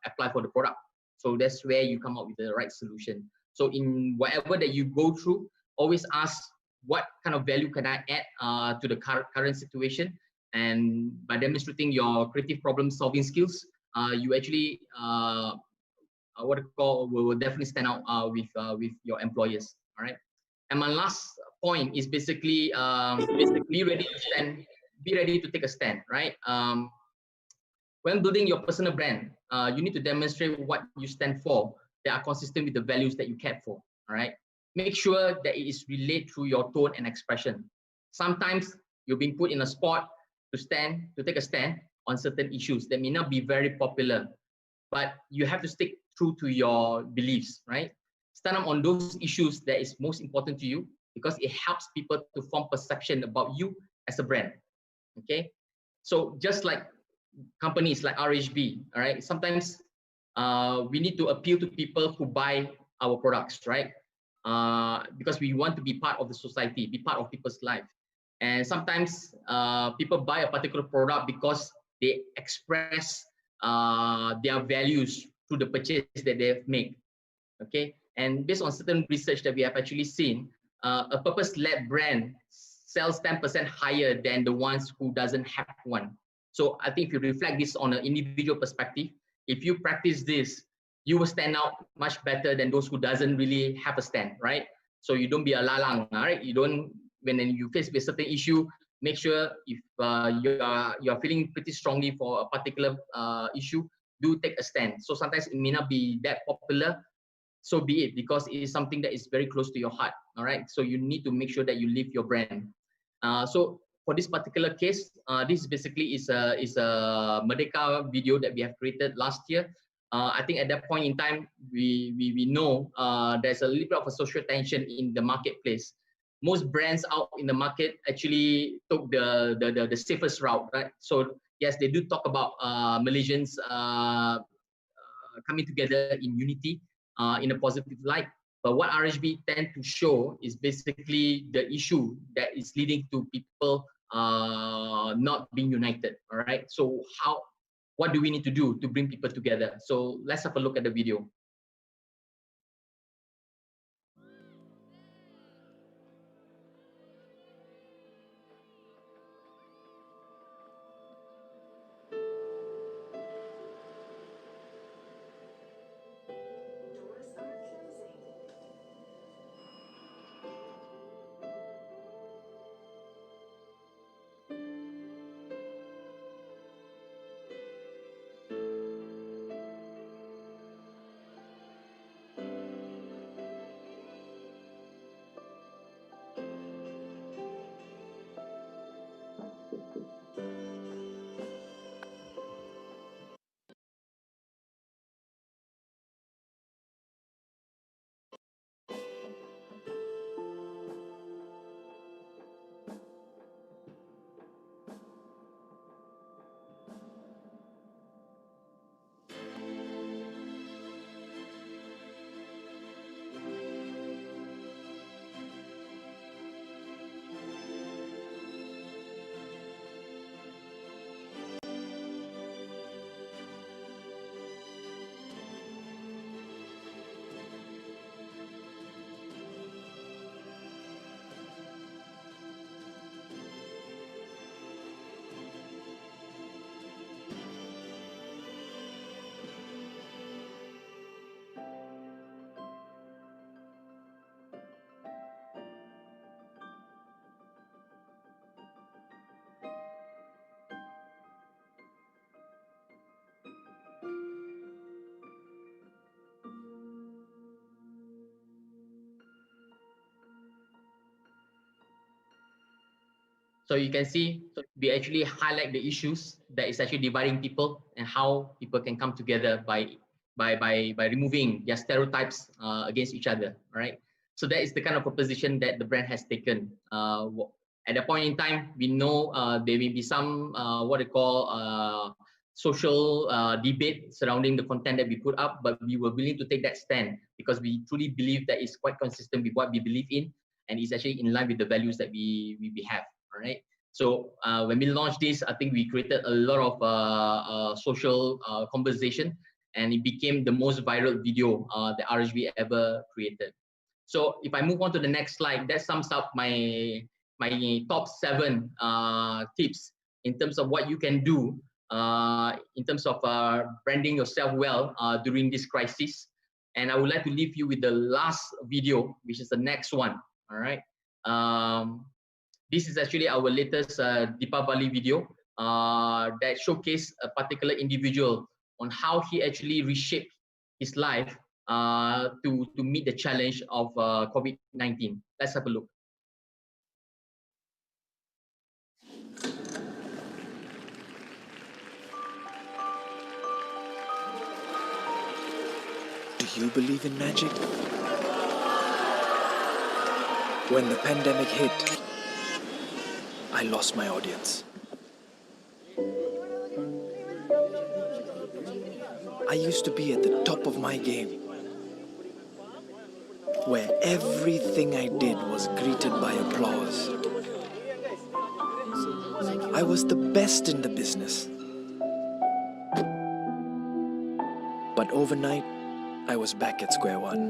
apply for the product? So that's where you come up with the right solution. So in whatever that you go through, always ask what kind of value can I add to the current situation? And by demonstrating your creative problem solving skills, you actually what I call will definitely stand out with your employers. All right. And my last point is basically be ready to stand, be ready to take a stand. Right. When building your personal brand, you need to demonstrate what you stand for that are consistent with the values that you care for. All right. Make sure that it is relayed through your tone and expression. Sometimes you're being put in a spot to take a stand on certain issues that may not be very popular, but you have to stick true to your beliefs, right? Stand up on those issues that is most important to you, because it helps people to form perception about you as a brand. Okay, so just like companies like RHB, all right, sometimes we need to appeal to people who buy our products, right? Because we want to be part of the society, be part of people's life. And sometimes people buy a particular product because they express their values through the purchase that they have made. Okay, and based on certain research that we have actually seen, a purpose-led brand sells 10% higher than the ones who doesn't have one. So I think if you reflect this on an individual perspective, if you practice this, you will stand out much better than those who doesn't really have a stand, right? So you don't be a lalang, all right? You don't, when you face a certain issue, make sure if you are feeling pretty strongly for a particular issue, do take a stand. So sometimes it may not be that popular, so be it, because it is something that is very close to your heart. All right. So you need to make sure that you live your brand. So for this particular case, this basically is a Merdeka video that we have created last year. I think at that point in time, we know there's a little bit of a social tension in the marketplace. Most brands out in the market actually took the safest route, right? So yes, they do talk about Malaysians coming together in unity in a positive light. But what RHB tend to show is basically the issue that is leading to people not being united. All right. So what do we need to do to bring people together? So let's have a look at the video. So you can see we actually highlight the issues that is actually dividing people and how people can come together by removing their stereotypes against each other. All right. So that is the kind of proposition that the brand has taken. At that point in time, we know there may be some what they call social debate surrounding the content that we put up, but we were willing to take that stand because we truly believe that it's quite consistent with what we believe in, and it's actually in line with the values that we have. All right. So when we launched this, I think we created a lot of social conversation, and it became the most viral video that RHB ever created. So if I move on to the next slide, that sums up my top 7 tips in terms of what you can do in terms of branding yourself well during this crisis. And I would like to leave you with the last video, which is the next one. All right. This is actually our latest Deepavali video that showcased a particular individual on how he actually reshaped his life to meet the challenge of COVID-19. Let's have a look. Do you believe in magic? When the pandemic hit, I lost my audience. I used to be at the top of my game, where everything I did was greeted by applause. I was the best in the business. But overnight, I was back at square one.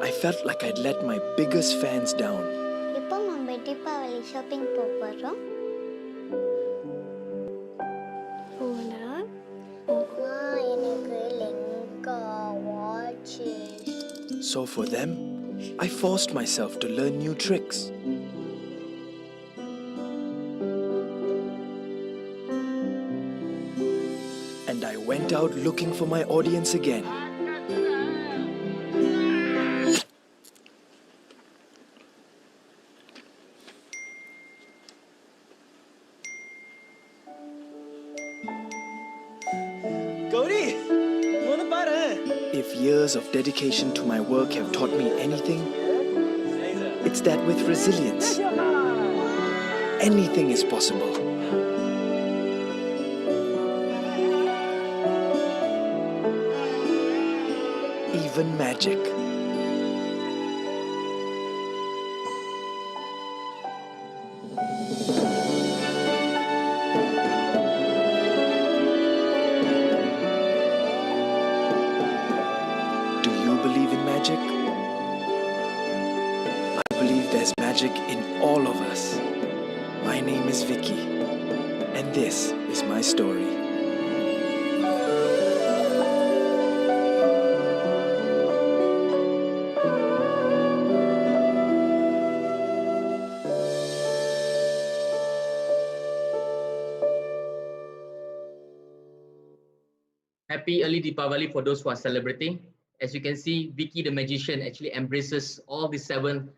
I felt like I'd let my biggest fans down. இப்போ நம்ம Deepavali shopping போறோம். போனா எனக்கு lehenga watch. So for them, I forced myself to learn new tricks. And I went out looking for my audience again. If years of dedication to my work have taught me anything, it's that with resilience, anything is possible. Even magic. Do you believe in magic? I believe there's magic in all of us. My name is Vicky, and this is my story. Happy early Deepavali for those who are celebrating. As you can see, Vicky the magician actually embraces all the 7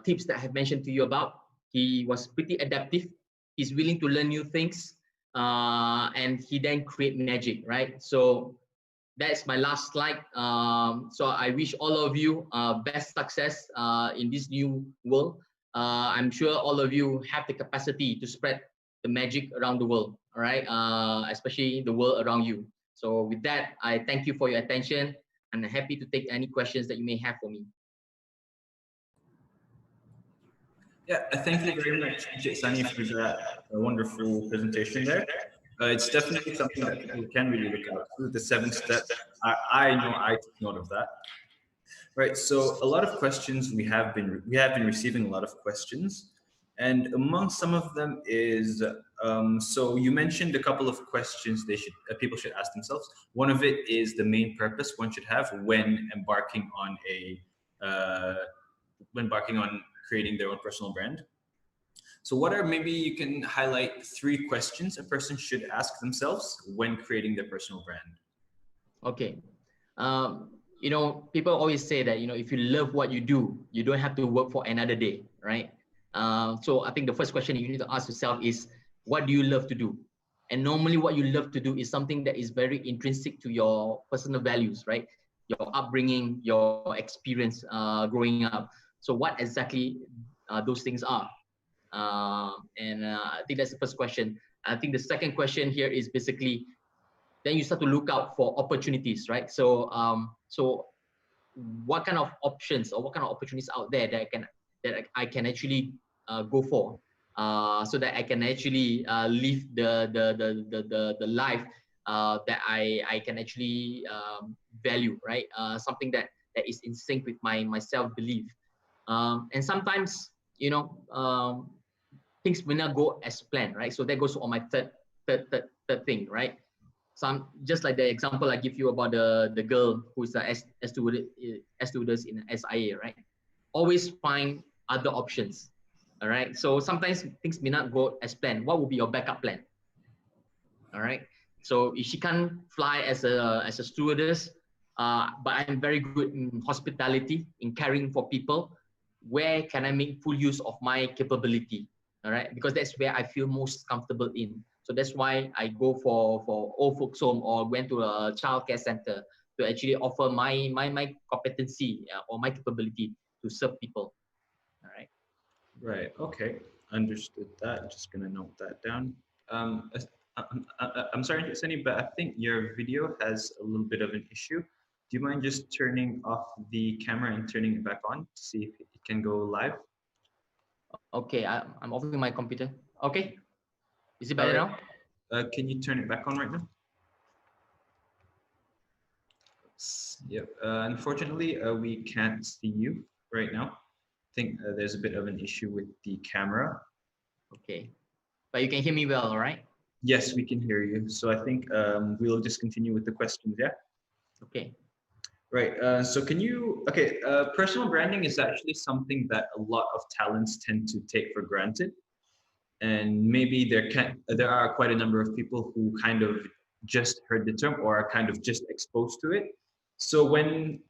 tips that I have mentioned to you about. He was pretty adaptive. He's willing to learn new things, and he then create magic, right? So that's my last slide. So I wish all of you best success in this new world. I'm sure all of you have the capacity to spread the magic around the world, all right? Especially the world around you. So with that, I thank you for your attention, and I'm happy to take any questions that you may have for me. Yeah, thank you very much, Sunny, for that wonderful presentation there. It's definitely something that people can really look out to. The 7 steps. I know I took note of that. Right. So a lot of questions we have been receiving a lot of questions, and among some of them is so you mentioned a couple of questions people should ask themselves. One of it is the main purpose one should have when embarking on creating their own personal brand. So maybe you can highlight 3 questions a person should ask themselves when creating their personal brand. Okay. people always say that, if you love what you do, you don't have to work for another day, right? So I think the first question you need to ask yourself is, what do you love to do? And normally what you love to do is something that is very intrinsic to your personal values, right? Your upbringing, your experience growing up. So what exactly those things are? I think that's the first question. I think the second question here is basically, then you start to look out for opportunities, right? So what kind of options or what kind of opportunities out there that I can actually go for, so that I can actually live the life that I can actually value, right? Something that is in sync with my self belief. And sometimes, things may not go as planned, right? So that goes on my third thing, right? Just like the example I give you about the girl who is a stewardess in SIA, right? Always find other options. All right. So sometimes things may not go as planned. What would be your backup plan? All right. So if she can't fly as a stewardess, but I'm very good in hospitality, in caring for people, where can I make full use of my capability? All right, because that's where I feel most comfortable in. So that's why I go for old folks home or went to a childcare center to actually offer my competency or my capability to serve people. All right. Right. Okay. Understood that. I'm just gonna note that down. I'm sorry, Sunny, but I think your video has a little bit of an issue. Do you mind just turning off the camera and turning it back on to see if it can go live? Okay, I'm offering my computer. Okay. Is it better now? Can you turn it back on right now? Yep. Unfortunately, we can't see you right now. I think there's a bit of an issue with the camera. Okay. But you can hear me well, all right? Yes, we can hear you. So I think we'll just continue with the questions, yeah? Okay. Right. So can you, personal branding is actually something that a lot of talents tend to take for granted. And maybe there are quite a number of people who kind of just heard the term or are kind of just exposed to it. So when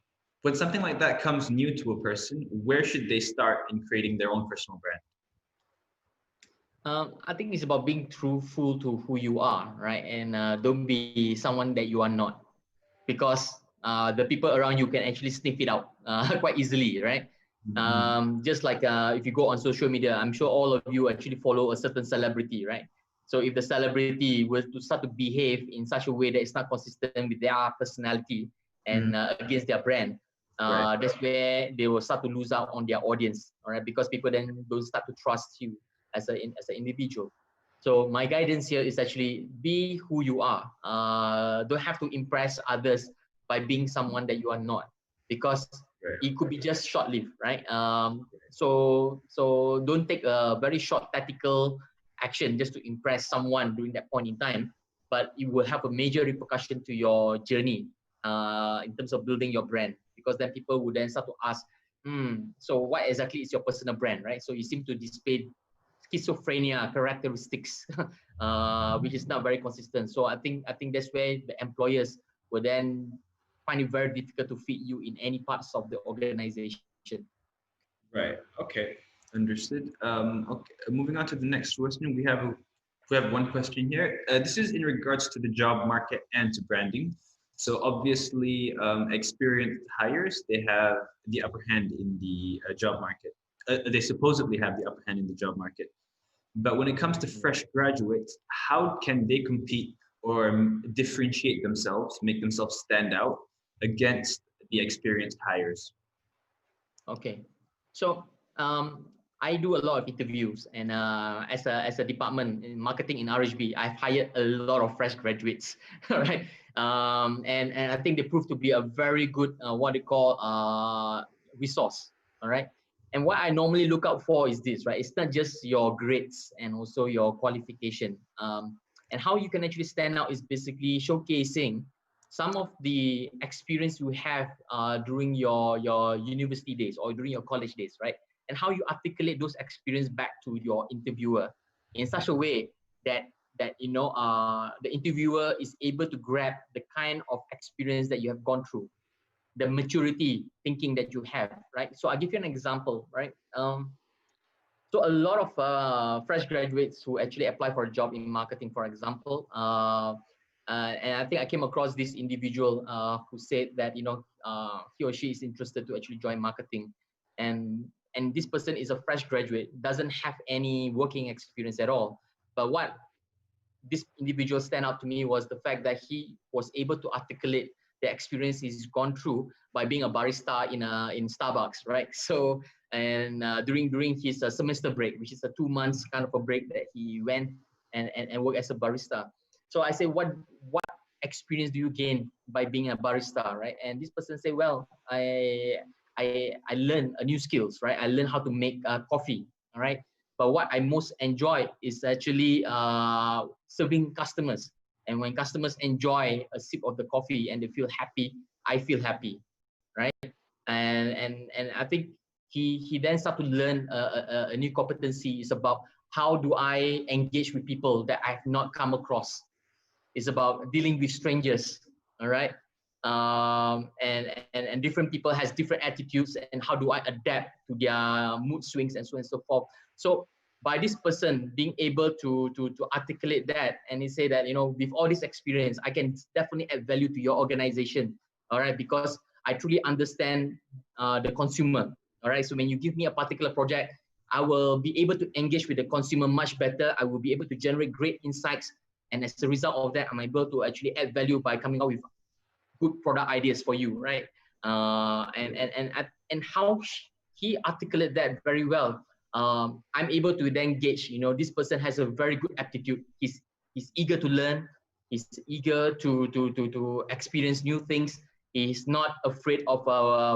something like that comes new to a person, where should they start in creating their own personal brand? I think it's about being truthful to who you are, right? And don't be someone that you are not, because the people around you can actually sniff it out quite easily, right? Just like if you go on social media, I'm sure all of you actually follow a certain celebrity, right? So if the celebrity were to start to behave in such a way that it's not consistent with their personality and against their brand, that's where they will start to lose out on their audience, all right? Because people then don't start to trust you as an individual. So my guidance here is actually be who you are. Don't have to impress others by being someone that you are not, because it could be just short-lived, right? So don't take a very short tactical action just to impress someone during that point in time, but it will have a major repercussion to your journey in terms of building your brand, because then people would then start to ask, so what exactly is your personal brand, right? So you seem to display schizophrenia characteristics, which is not very consistent. So I think that's where the employers will then find it very difficult to fit you in any parts of the organization. Right. Okay. Understood. Okay. Moving on to the next question, we have one question here. This is in regards to the job market and to branding. So obviously, experienced hires, they have the upper hand in the job market. They supposedly have the upper hand in the job market. But when it comes to fresh graduates, how can they compete or differentiate themselves, make themselves stand out against the experienced hires? Okay, so I do a lot of interviews, and as a department in marketing in RHB, I've hired a lot of fresh graduates, right? And I think they prove to be a very good what they call resource, all right? And what I normally look out for is this, right? It's not just your grades and also your qualification. And how you can actually stand out is basically showcasing some of the experience you have during your university days or during your college days, right? And how you articulate those experiences back to your interviewer in such a way that the interviewer is able to grab the kind of experience that you have gone through. the maturity thinking that you have, right? So I'll give you an example, right? So a lot of fresh graduates who actually apply for a job in marketing, for example, and I think I came across this individual who said that, you know, he or she is interested to actually join marketing, and this person is a fresh graduate, doesn't have any working experience at all. But what this individual stand out to me was the fact that he was able to articulate the experience he's gone through by being a barista in Starbucks, right? So during his semester break, which is a 2 months kind of a break that he went and worked as a barista. So I say, what experience do you gain by being a barista, right? And this person say, well, I learned a new skills, right? I learned how to make coffee, all right? But what I most enjoy is actually serving customers. And when customers enjoy a sip of the coffee and they feel happy, I feel happy, right? And I think he then start to learn a new competency. Is about how do I engage with people that I've not come across. It's about dealing with strangers, all right? And different people has different attitudes, and how do I adapt to their mood swings and so on and so forth. So by this person being able to articulate that, and he say that, you know, with all this experience, I can definitely add value to your organization, all right? Because I truly understand the consumer, all right? So when you give me a particular project, I will be able to engage with the consumer much better. I will be able to generate great insights. And as a result of that, I'm able to actually add value by coming up with good product ideas for you, right? And how he articulated that very well. I'm able to then gauge, you know, this person has a very good aptitude. He's eager to learn. He's eager to experience new things. He's not afraid of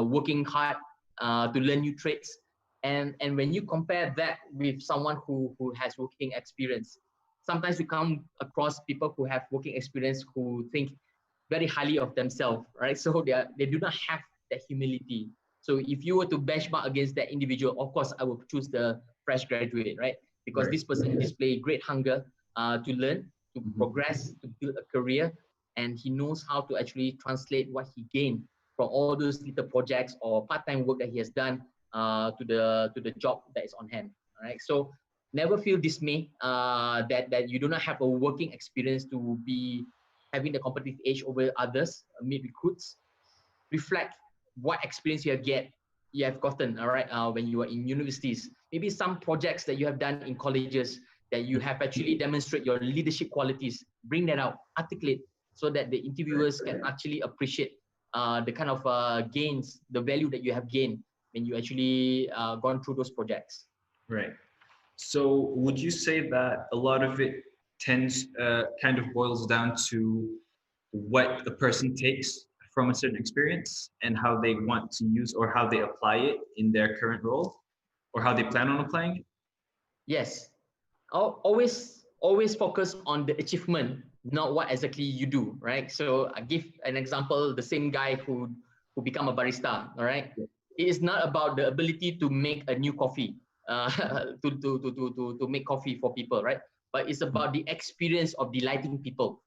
working hard to learn new trades. And when you compare that with someone who has working experience, sometimes we come across people who have working experience who think very highly of themselves, right? So they do not have that humility. So if you were to benchmark against that individual, of course, I would choose the fresh graduate, right? Because this person display great hunger to learn, to progress, to build a career, and he knows how to actually translate what he gained from all those little projects or part-time work that he has done to the job that is on hand, all right? So never feel dismay that you do not have a working experience to be having the competitive edge over others, meet recruits. Reflect what experience you have gotten, all right, when you are in universities. Maybe some projects that you have done in colleges that you have actually demonstrate your leadership qualities. Bring that out, articulate, so that the interviewers can actually appreciate the kind of gains, the value that you have gained when you actually gone through those projects. Right. So would you say that a lot of it tends kind of boils down to what the person takes from a certain experience and how they want to use or how they apply it in their current role, or how they plan on applying it? Yes. Always focus on the achievement, not what exactly you do, right? So I give an example, the same guy who become a barista, all right? It is not about the ability to make a new coffee, to make coffee for people, right? But it's about the experience of delighting people.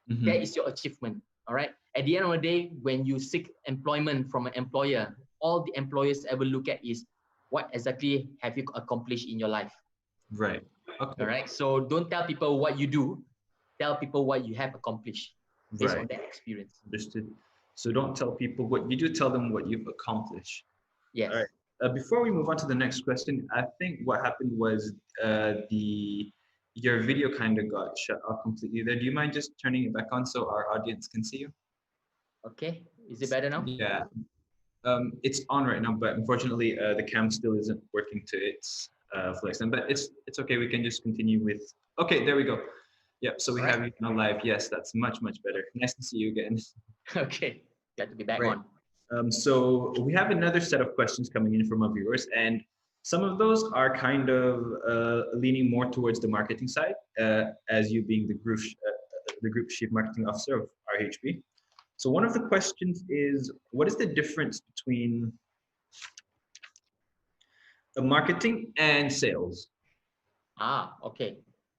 That is your achievement, all right? At the end of the day, when you seek employment from an employer, all the employers ever look at is what exactly have you accomplished in your life. Right. Okay. All right. So don't tell people what you do. Tell people what you have accomplished based on that experience. Understood. So don't tell people what you do. Tell them what you've accomplished. Yes. All right. Before we move on to the next question, I think what happened was your video kind of got shut off completely there. Do you mind just turning it back on so our audience can see you? Okay. Is it better now? Yeah. It's on right now, but unfortunately the cam still isn't working to its full extent. But it's okay. We can just continue with. Okay, there we go. Yep. So we have you now live. Yes, that's much better. Nice to see you again. Okay. Glad to be back on. So we have another set of questions coming in from our viewers, and some of those are kind of leaning more towards the marketing side, as you being the group chief marketing officer of RHB. So one of the questions is, what is the difference between marketing and sales? Okay.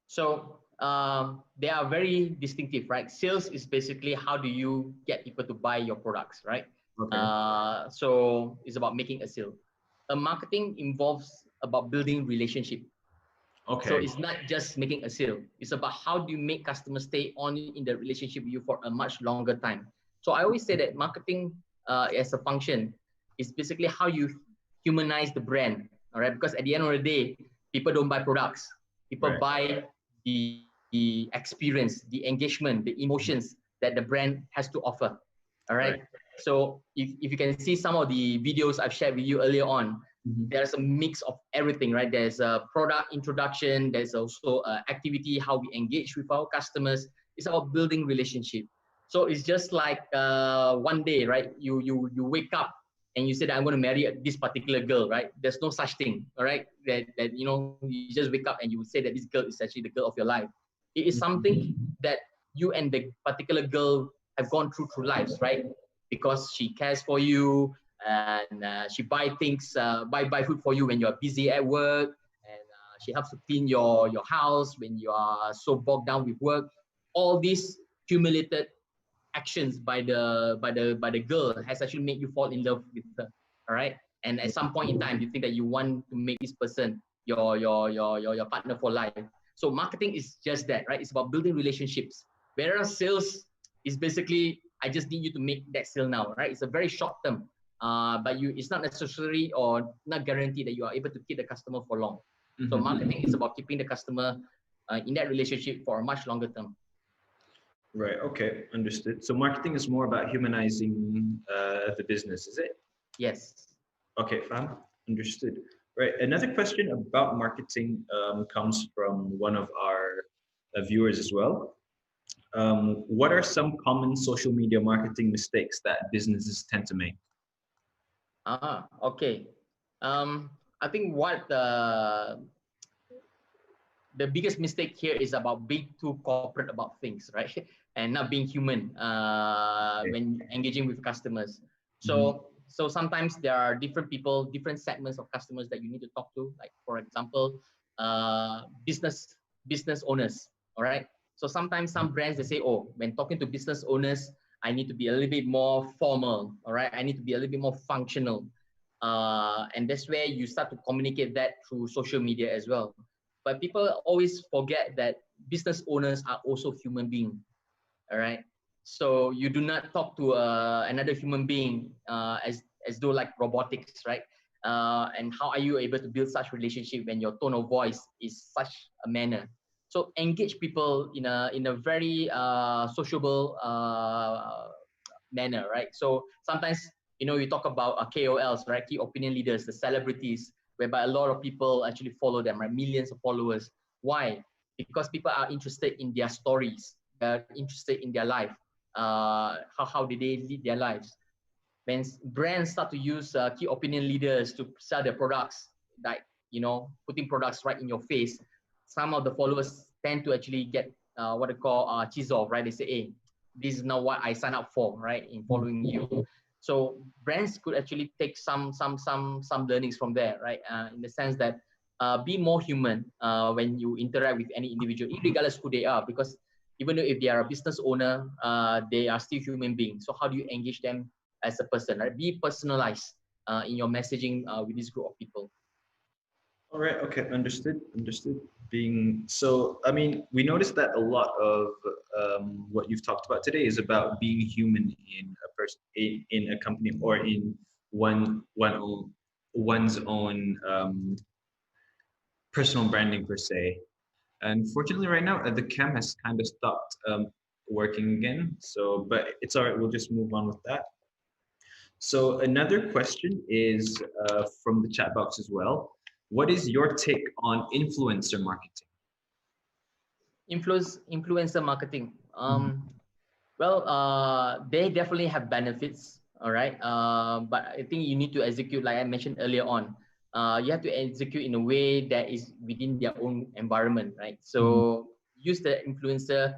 So they are very distinctive, right? Sales is basically how do you get people to buy your products, right? Okay. So it's about making a sale. A marketing involves about building relationship. Okay. So it's not just making a sale. It's about how do you make customers stay on in the relationship with you for a much longer time. So I always say that marketing as a function is basically how you humanize the brand. All right, because at the end of the day, people don't buy products. People buy the experience, the engagement, the emotions that the brand has to offer. All right. So if you can see some of the videos I've shared with you earlier on, there's a mix of everything, right? There's a product introduction. There's also activity, how we engage with our customers. It's about building relationship. So it's just like one day, right? You wake up and you say that I'm going to marry this particular girl, right? There's no such thing, all right? That you know, you just wake up and you say that this girl is actually the girl of your life. It is something that you and the particular girl have gone through lives, right? Because she cares for you and she buy things, buy food for you when you're busy at work, and she helps to clean your house when you are so bogged down with work. All these accumulated actions by the girl has actually made you fall in love with her. All right, and at some point in time, you think that you want to make this person your partner for life. So marketing is just that, right? It's about building relationships. Whereas sales is basically, I just need you to make that sale now, right? It's a very short term, but it's not necessary or not guaranteed that you are able to keep the customer for long. So marketing is about keeping the customer in that relationship for a much longer term. Right. Okay. Understood. So marketing is more about humanizing the business, is it? Yes. Okay, fine. Understood. Right. Another question about marketing comes from one of our viewers as well. What are some common social media marketing mistakes that businesses tend to make? Okay. I think what the biggest mistake here is about being too corporate about things, right? And not being human when engaging with customers. So sometimes there are different people, different segments of customers that you need to talk to. Like for example, business owners. All right. So sometimes some brands, they say, oh, when talking to business owners, I need to be a little bit more formal. All right. I need to be a little bit more functional. And that's where you start to communicate that through social media as well. But people always forget that business owners are also human beings, all right? So you do not talk to another human being as though like robotics, right? And how are you able to build such relationship when your tone of voice is such a manner? So engage people in a very sociable manner, right? So sometimes, you know, you talk about KOLs, right? Key opinion leaders, the celebrities, whereby a lot of people actually follow them, right? Millions of followers. Why? Because people are interested in their stories. They're interested in their life. How did they lead their lives? When brands start to use key opinion leaders to sell their products, like, you know, putting products right in your face, some of the followers tend to actually get what they call cheese off, right? They say, hey, this is not what I signed up for, right? In following you. So brands could actually take some learnings from there, right? In the sense that be more human when you interact with any individual, regardless who they are, because even though if they are a business owner, they are still human beings. So how do you engage them as a person, right? Be personalized in your messaging with this group of people. All right. Okay. Understood. Understood. I mean, we noticed that a lot of what you've talked about today is about being human in a person, in a company, or in one's own personal branding per se. Unfortunately, right now the cam has kind of stopped working again. So, but it's all right. We'll just move on with that. So another question is from the chat box as well. What is your take on influencer marketing? Influencer marketing. Well, they definitely have benefits, all right. But I think you need to execute, like I mentioned earlier on. You have to execute in a way that is within their own environment, right? So use the influencer.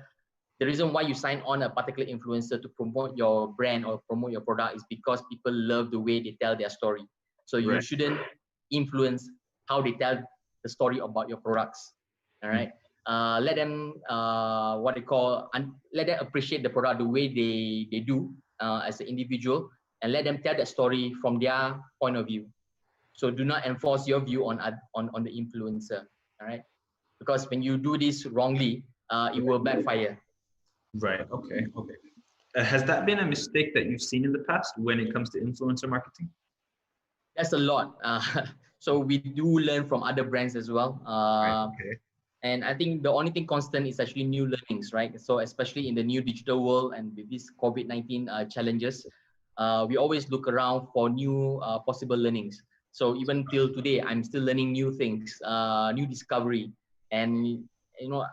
The reason why you sign on a particular influencer to promote your brand or promote your product is because people love the way they tell their story. So you shouldn't influence how they tell the story about your products. All right. Let them let them appreciate the product the way they do as an individual, and let them tell that story from their point of view. So do not enforce your view on the influencer, all right? Because when you do this wrongly, it will backfire. Right. Okay. Okay. Has that been a mistake that you've seen in the past when it comes to influencer marketing? That's a lot. So we do learn from other brands as well. Right. Okay. And I think the only thing constant is actually new learnings, right? So especially in the new digital world and with these COVID-19 challenges, we always look around for new possible learnings. So even till today, I'm still learning new things, new discovery. And,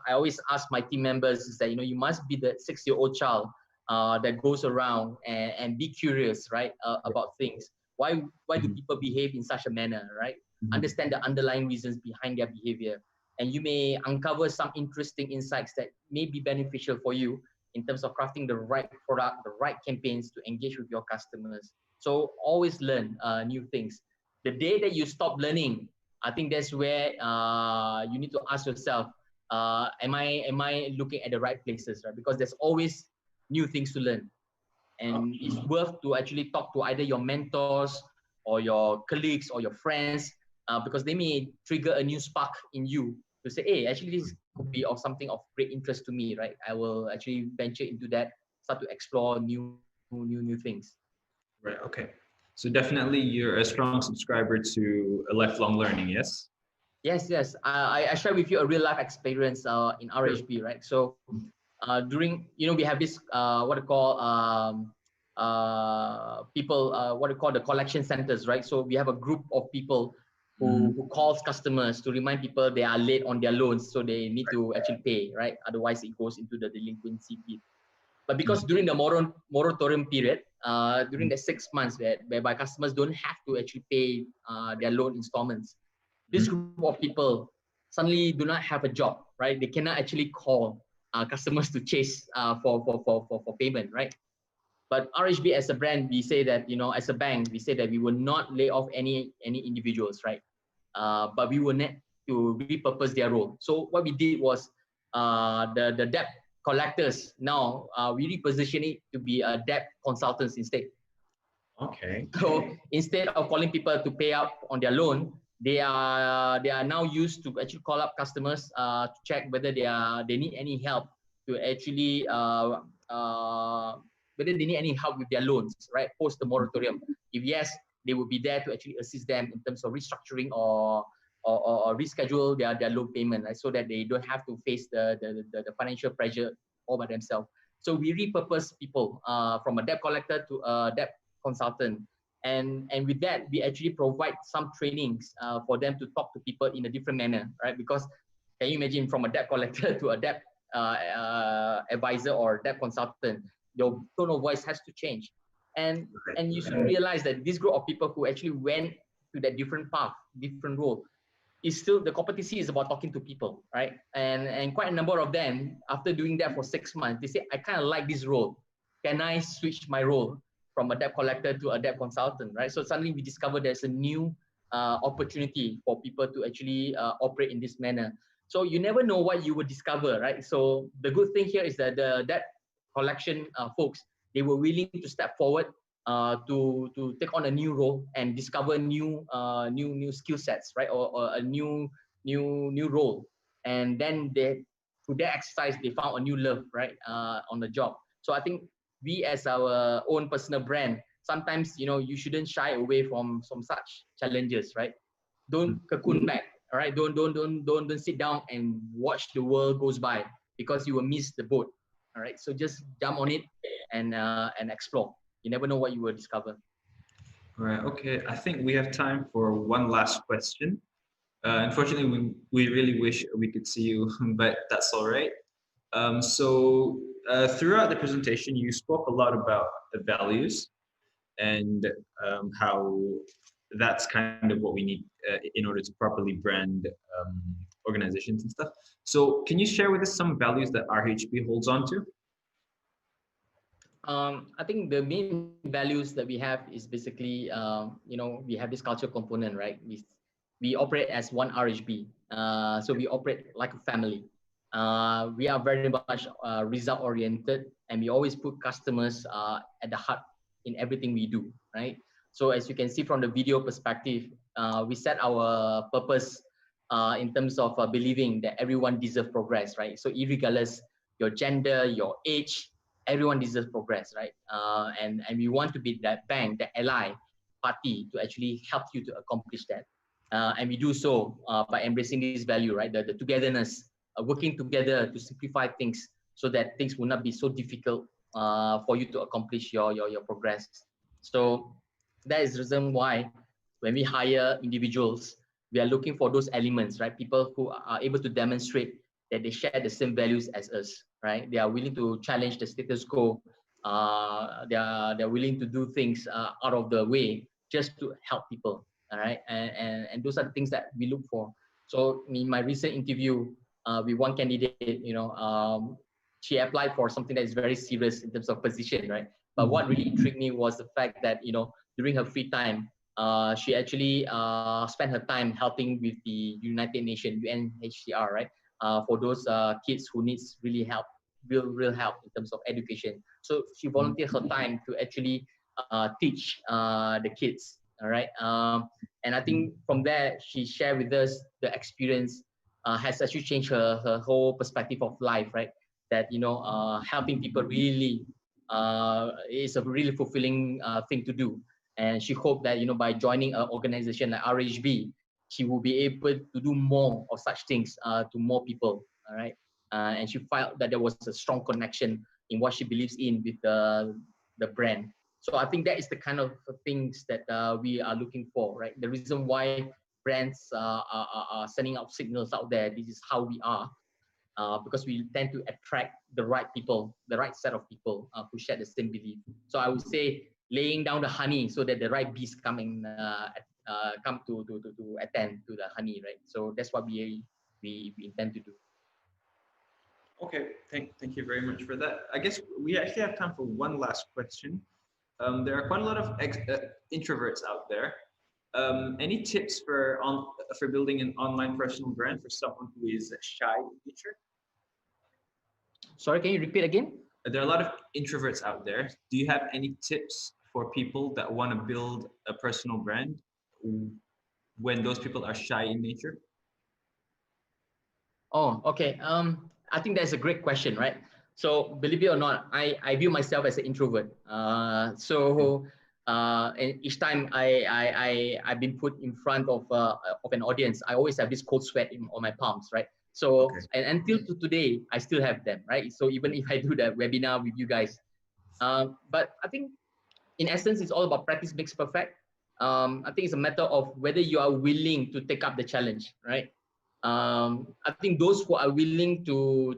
I always ask my team members is that, you must be the 6-year-old child that goes around and be curious, right, about things. Why do people behave in such a manner, right? Understand the underlying reasons behind their behavior. And you may uncover some interesting insights that may be beneficial for you in terms of crafting the right product, the right campaigns to engage with your customers. So always learn new things. The day that you stop learning, I think that's where you need to ask yourself, am I looking at the right places, right? Because there's always new things to learn. And it's worth to actually talk to either your mentors or your colleagues or your friends, because they may trigger a new spark in you to say, hey, actually this could be of something of great interest to me, right? I will actually venture into that, start to explore new things. Right. Okay. So definitely you're a strong subscriber to a lifelong learning, yes? Yes. I share with you a real life experience in RHB, right? So during, we have this what they call what they call the collection centers, right? So we have a group of people who calls customers to remind people they are late on their loans, so they need to actually pay, right? Otherwise it goes into the delinquency bit. But because during the moratorium period, during the 6 months whereby customers don't have to actually pay their loan installments, this group of people suddenly do not have a job, right? They cannot actually call customers to chase for payment, right? But RHB as a brand, we say that, as a bank, we say that we will not lay off any individuals, right? But we will need to repurpose their role. So what we did was the debt collectors, now we reposition it to be a debt consultants instead. Okay. So instead of calling people to pay up on their loan, they are now used to actually call up customers to check whether they need any help to actually whether they need any help with their loans, right? Post the moratorium. If yes, they will be there to actually assist them in terms of restructuring or reschedule their loan payment, right? So that they don't have to face the financial pressure all by themselves. So we repurpose people from a debt collector to a debt consultant. And with that, we actually provide some trainings for them to talk to people in a different manner, right? Because can you imagine, from a debt collector to a debt advisor or debt consultant, your tone of voice has to change. And you should realize that this group of people who actually went to that different path, different role, is still, the competency is about talking to people, right? And quite a number of them, after doing that for 6 months, they say, I kind of like this role. Can I switch my role from a debt collector to a debt consultant, right? So suddenly we discover there's a new opportunity for people to actually operate in this manner. So you never know what you will discover, right? So the good thing here is that the debt collection folks, they were willing to step forward to take on a new role and discover new skill sets, right? Or a new role. And then through their exercise, they found a new love, right? On the job. So I think we, as our own personal brand, sometimes, you shouldn't shy away from such challenges, right? Don't cocoon back, all right? Don't sit down and watch the world goes by, because you will miss the boat, all right? So just jump on it and explore. You never know what you will discover. All right. Okay. I think we have time for one last question. Unfortunately, we really wish we could see you, but that's all right. So throughout the presentation, you spoke a lot about the values and how that's kind of what we need in order to properly brand organizations and stuff. So can you share with us some values that RHB holds on to? I think the main values that we have is basically, we have this culture component, right? We operate as one RHB. So we operate like a family. We are very much result oriented, and we always put customers at the heart in everything we do. right? So as you can see from the video perspective, we set our purpose in terms of believing that everyone deserves progress, right? So irregardless your gender, your age, everyone deserves progress, right? And we want to be that bank, that ally party to actually help you to accomplish that. And we do so by embracing this value, right? The togetherness, working together to simplify things so that things will not be so difficult for you to accomplish your progress. So that is the reason why when we hire individuals, we are looking for those elements, right? People who are able to demonstrate that they share the same values as us, right? They are willing to challenge the status quo. They're willing to do things out of the way just to help people, all right? And those are the things that we look for. So in my recent interview with one candidate, she applied for something that is very serious in terms of position, right? But what really intrigued me was the fact that, during her free time, she actually spent her time helping with the United Nations, UNHCR, right? For those kids who needs really help, real help in terms of education. So she volunteered her time to actually teach the kids, all right? And I think from there, she shared with us the experience has actually changed her whole perspective of life, right? That, helping people really is a really fulfilling thing to do. And she hoped that, by joining an organization like RHB, she will be able to do more of such things to more people, all right? And she felt that there was a strong connection in what she believes in with the brand. So I think that is the kind of things that we are looking for, right? The reason why brands are sending out signals out there, this is how we are, because we tend to attract the right people, the right set of people who share the same belief. So I would say laying down the honey so that the right bees come and come to attend to the honey, right? So that's what we intend to do. Okay, thank you very much for that. I guess we actually have time for one last question. There are quite a lot of introverts out there. Any tips for building an online personal brand for someone who is shy in nature? Sorry, can you repeat again? There are a lot of introverts out there. Do you have any tips for people that want to build a personal brand when those people are shy in nature? Oh, okay. I think that's a great question, right? So believe it or not, I view myself as an introvert. And each time I've been put in front of an audience, I always have this cold sweat on my palms, right? So and until today, I still have them, right? So even if I do the webinar with you guys, but I think in essence, it's all about practice makes perfect. I think it's a matter of whether you are willing to take up the challenge, right? I think those who are willing to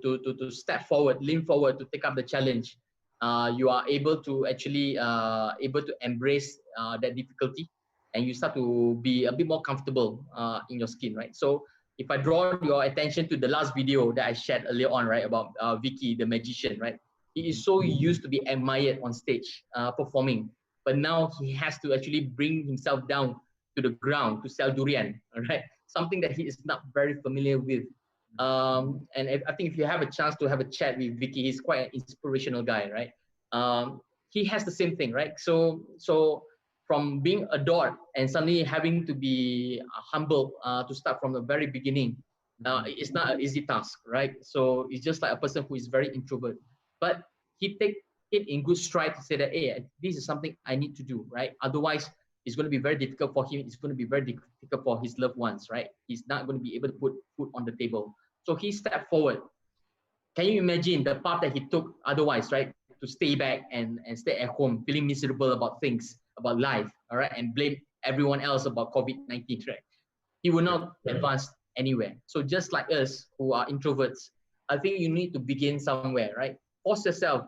step forward, lean forward to take up the challenge, you are able to actually able to embrace that difficulty, and you start to be a bit more comfortable in your skin, right? So if I draw your attention to the last video that I shared earlier on, right, about Vicky, the magician, right? He is so used to be admired on stage performing, but now he has to actually bring himself down to the ground to sell durian, all right? Something that he is not very familiar with. And I think if you have a chance to have a chat with Vicky, he's quite an inspirational guy, right? He has the same thing, right? So from being adored and suddenly having to be humble to start from the very beginning, it's not an easy task, right? So it's just like a person who is very introvert, but he take it in good stride to say that, hey, this is something I need to do, right? Otherwise, it's going to be very difficult for him. It's going to be very difficult for his loved ones, right? He's not going to be able to put food on the table. So he stepped forward. Can you imagine the path that he took otherwise, right? To stay back and stay at home, feeling miserable about things, about life, all right? And blame everyone else about COVID-19, right? He will not advance anywhere. So just like us who are introverts, I think you need to begin somewhere, right? Force yourself.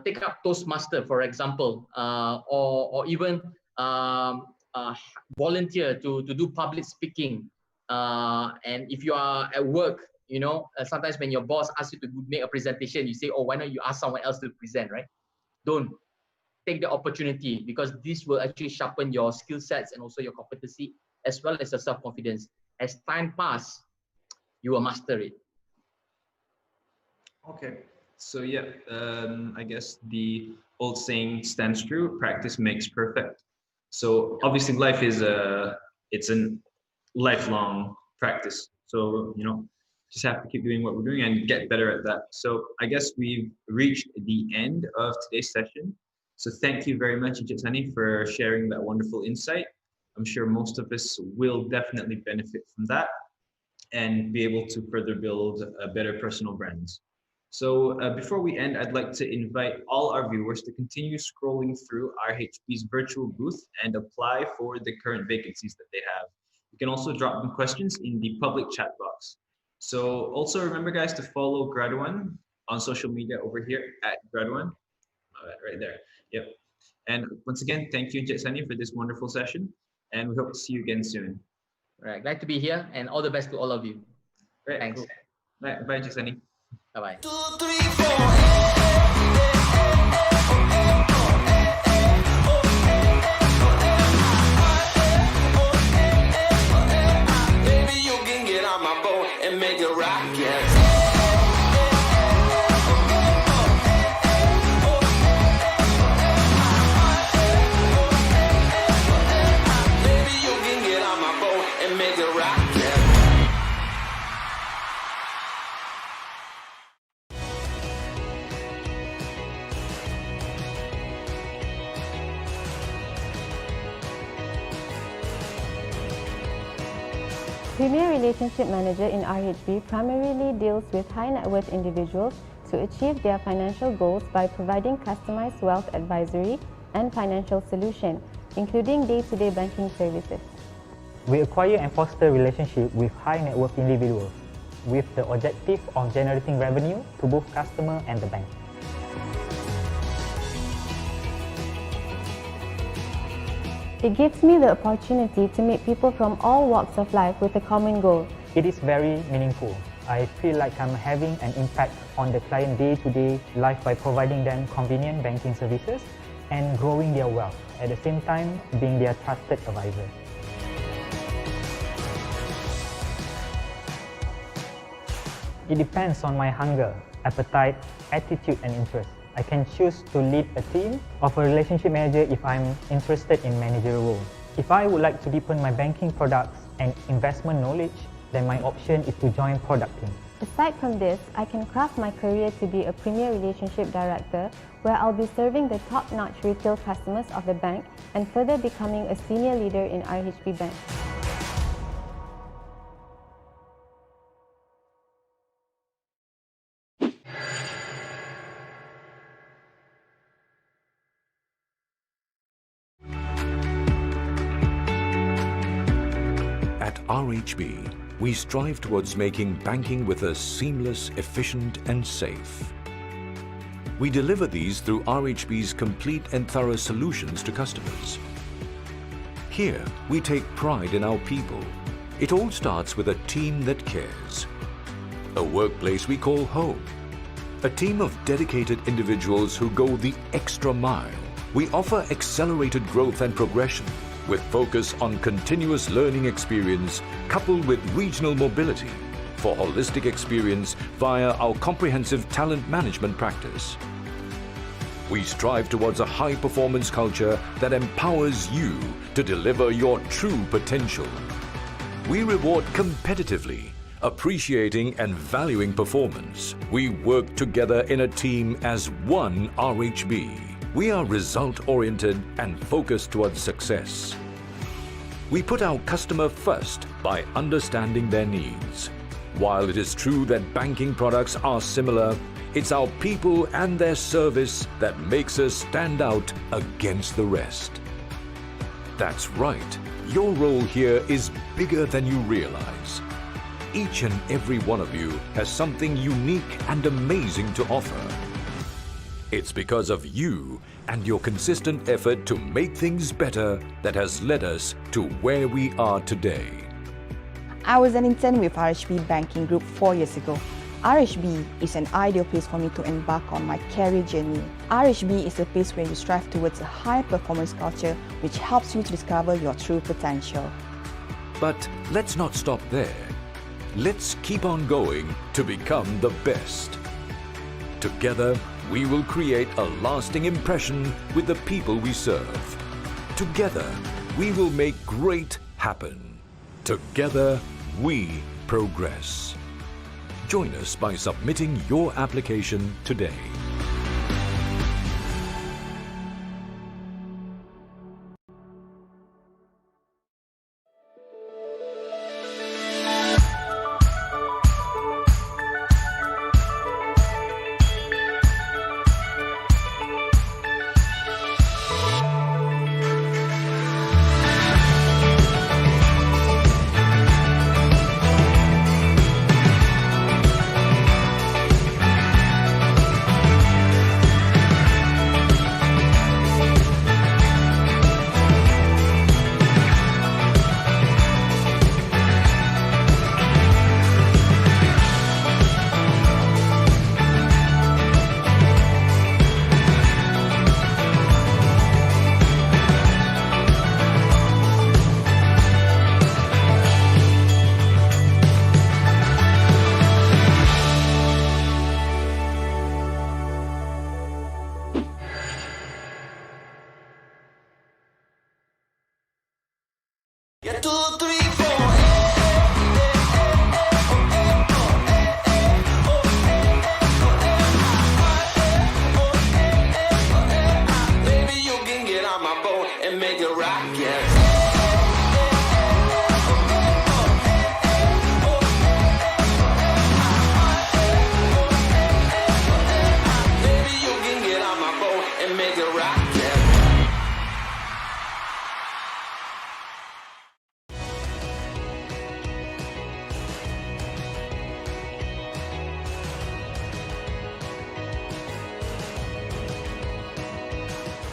Take up Toastmaster, for example, or even volunteer to do public speaking. And if you are at work, sometimes when your boss asks you to make a presentation, you say, oh, why not you ask someone else to present, right? Don't. Take the opportunity, because this will actually sharpen your skill sets and also your competency as well as your self-confidence. As time passes, you will master it. Okay. So yeah, I guess the old saying stands true: practice makes perfect. So obviously, life is it's a lifelong practice. So just have to keep doing what we're doing and get better at that. So I guess we've reached the end of today's session. So thank you very much, Jitsani, for sharing that wonderful insight. I'm sure most of us will definitely benefit from that and be able to further build better personal brands. So before we end, I'd like to invite all our viewers to continue scrolling through RHB's virtual booth and apply for the current vacancies that they have. You can also drop them questions in the public chat box. So also remember, guys, to follow Graduan on social media over here at Graduan, right there. Yep. And once again, thank you, Jitsani, for this wonderful session, and we hope to see you again soon. Right, glad to be here, and all the best to all of you. Right, thanks. Cool. Right, bye, Jitsani. Bye-bye. 2, 3, 4. Premier Relationship Manager in RHB primarily deals with high net worth individuals to achieve their financial goals by providing customized wealth advisory and financial solution, including day-to-day banking services. We acquire and foster relationships with high net worth individuals with the objective of generating revenue to both customer and the bank. It gives me the opportunity to meet people from all walks of life with a common goal. It is very meaningful. I feel like I'm having an impact on the client day-to-day life by providing them convenient banking services and growing their wealth, at the same time being their trusted advisor. It depends on my hunger, appetite, attitude and interest. I can choose to lead a team of a relationship manager if I'm interested in managerial role. If I would like to deepen my banking products and investment knowledge, then my option is to join product team. Aside from this, I can craft my career to be a Premier Relationship Director where I'll be serving the top-notch retail customers of the bank and further becoming a senior leader in RHB Bank. At RHB, we strive towards making banking with us seamless, efficient and safe. We deliver these through RHB's complete and thorough solutions to customers. Here, we take pride in our people. It all starts with a team that cares. A workplace we call home. A team of dedicated individuals who go the extra mile. We offer accelerated growth and progression, with focus on continuous learning experience coupled with regional mobility for holistic experience via our comprehensive talent management practice. We strive towards a high-performance culture that empowers you to deliver your true potential. We reward competitively, appreciating and valuing performance. We work together in a team as one RHB. We are result-oriented and focused towards success. We put our customer first by understanding their needs. While it is true that banking products are similar, it's our people and their service that makes us stand out against the rest. That's right, your role here is bigger than you realize. Each and every one of you has something unique and amazing to offer. It's because of you and your consistent effort to make things better that has led us to where we are today. I was an intern with RHB Banking Group 4 years ago. RHB is an ideal place for me to embark on my career journey. RHB is a place where you strive towards a high-performance culture which helps you to discover your true potential. But let's not stop there. Let's keep on going to become the best. Together, we will create a lasting impression with the people we serve. Together, we will make great happen. Together, we progress. Join us by submitting your application today.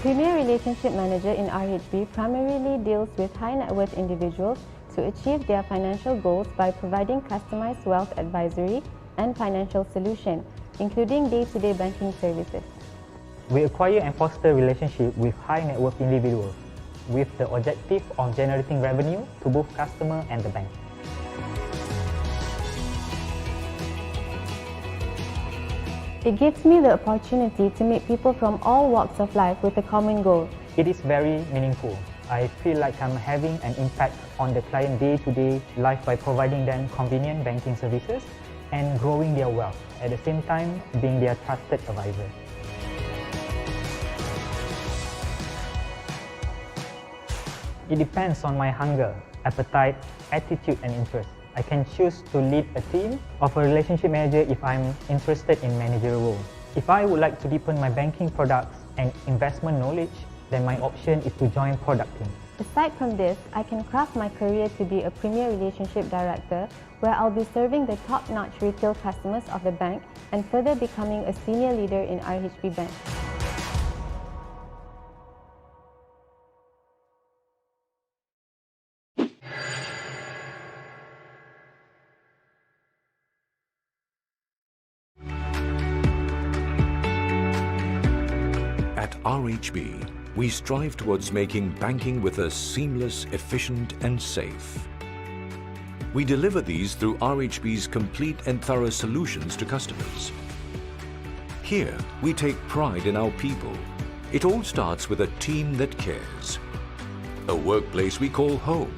Premier Relationship Manager in RHB primarily deals with high net worth individuals to achieve their financial goals by providing customized wealth advisory and financial solutions, including day-to-day banking services. We acquire and foster relationships with high net worth individuals with the objective of generating revenue to both customer and the bank. It gives me the opportunity to meet people from all walks of life with a common goal. It is very meaningful. I feel like I'm having an impact on the client day-to-day life by providing them convenient banking services and growing their wealth, at the same time being their trusted advisor. It depends on my hunger, appetite, attitude and interest. I can choose to lead a team of a relationship manager if I'm interested in managerial role. If I would like to deepen my banking products and investment knowledge, then my option is to join product team. Aside from this, I can craft my career to be a Premier Relationship Director where I'll be serving the top-notch retail customers of the bank and further becoming a senior leader in RHB Bank. At RHB, we strive towards making banking with us seamless, efficient and safe. We deliver these through RHB's complete and thorough solutions to customers. Here, we take pride in our people. It all starts with a team that cares. A workplace we call home.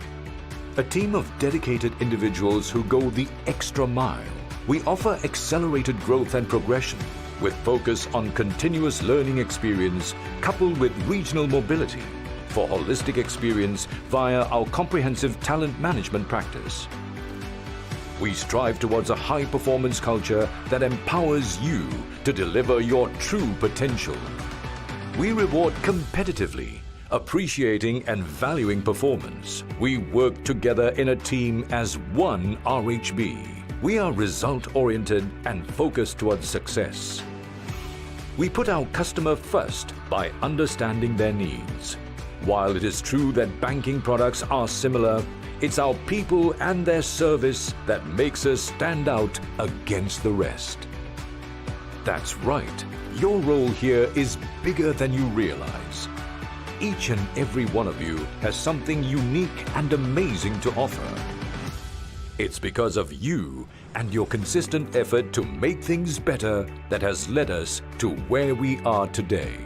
A team of dedicated individuals who go the extra mile. We offer accelerated growth and progression, with focus on continuous learning experience coupled with regional mobility for holistic experience via our comprehensive talent management practice. We strive towards a high-performance culture that empowers you to deliver your true potential. We reward competitively, appreciating and valuing performance. We work together in a team as one RHB. We are result-oriented and focused towards success. We put our customer first by understanding their needs. While it is true that banking products are similar, it's our people and their service that makes us stand out against the rest. That's right, your role here is bigger than you realize. Each and every one of you has something unique and amazing to offer. It's because of you and your consistent effort to make things better that has led us to where we are today.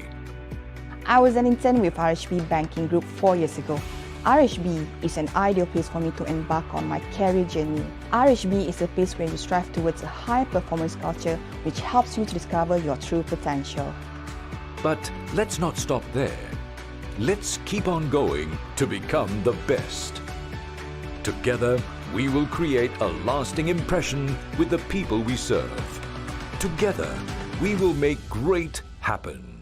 I was an intern with RHB Banking Group 4 years ago. RHB is an ideal place for me to embark on my career journey. RHB is a place where you strive towards a high-performance culture which helps you to discover your true potential. But let's not stop there. Let's keep on going to become the best. Together, we will create a lasting impression with the people we serve. Together, we will make great happen.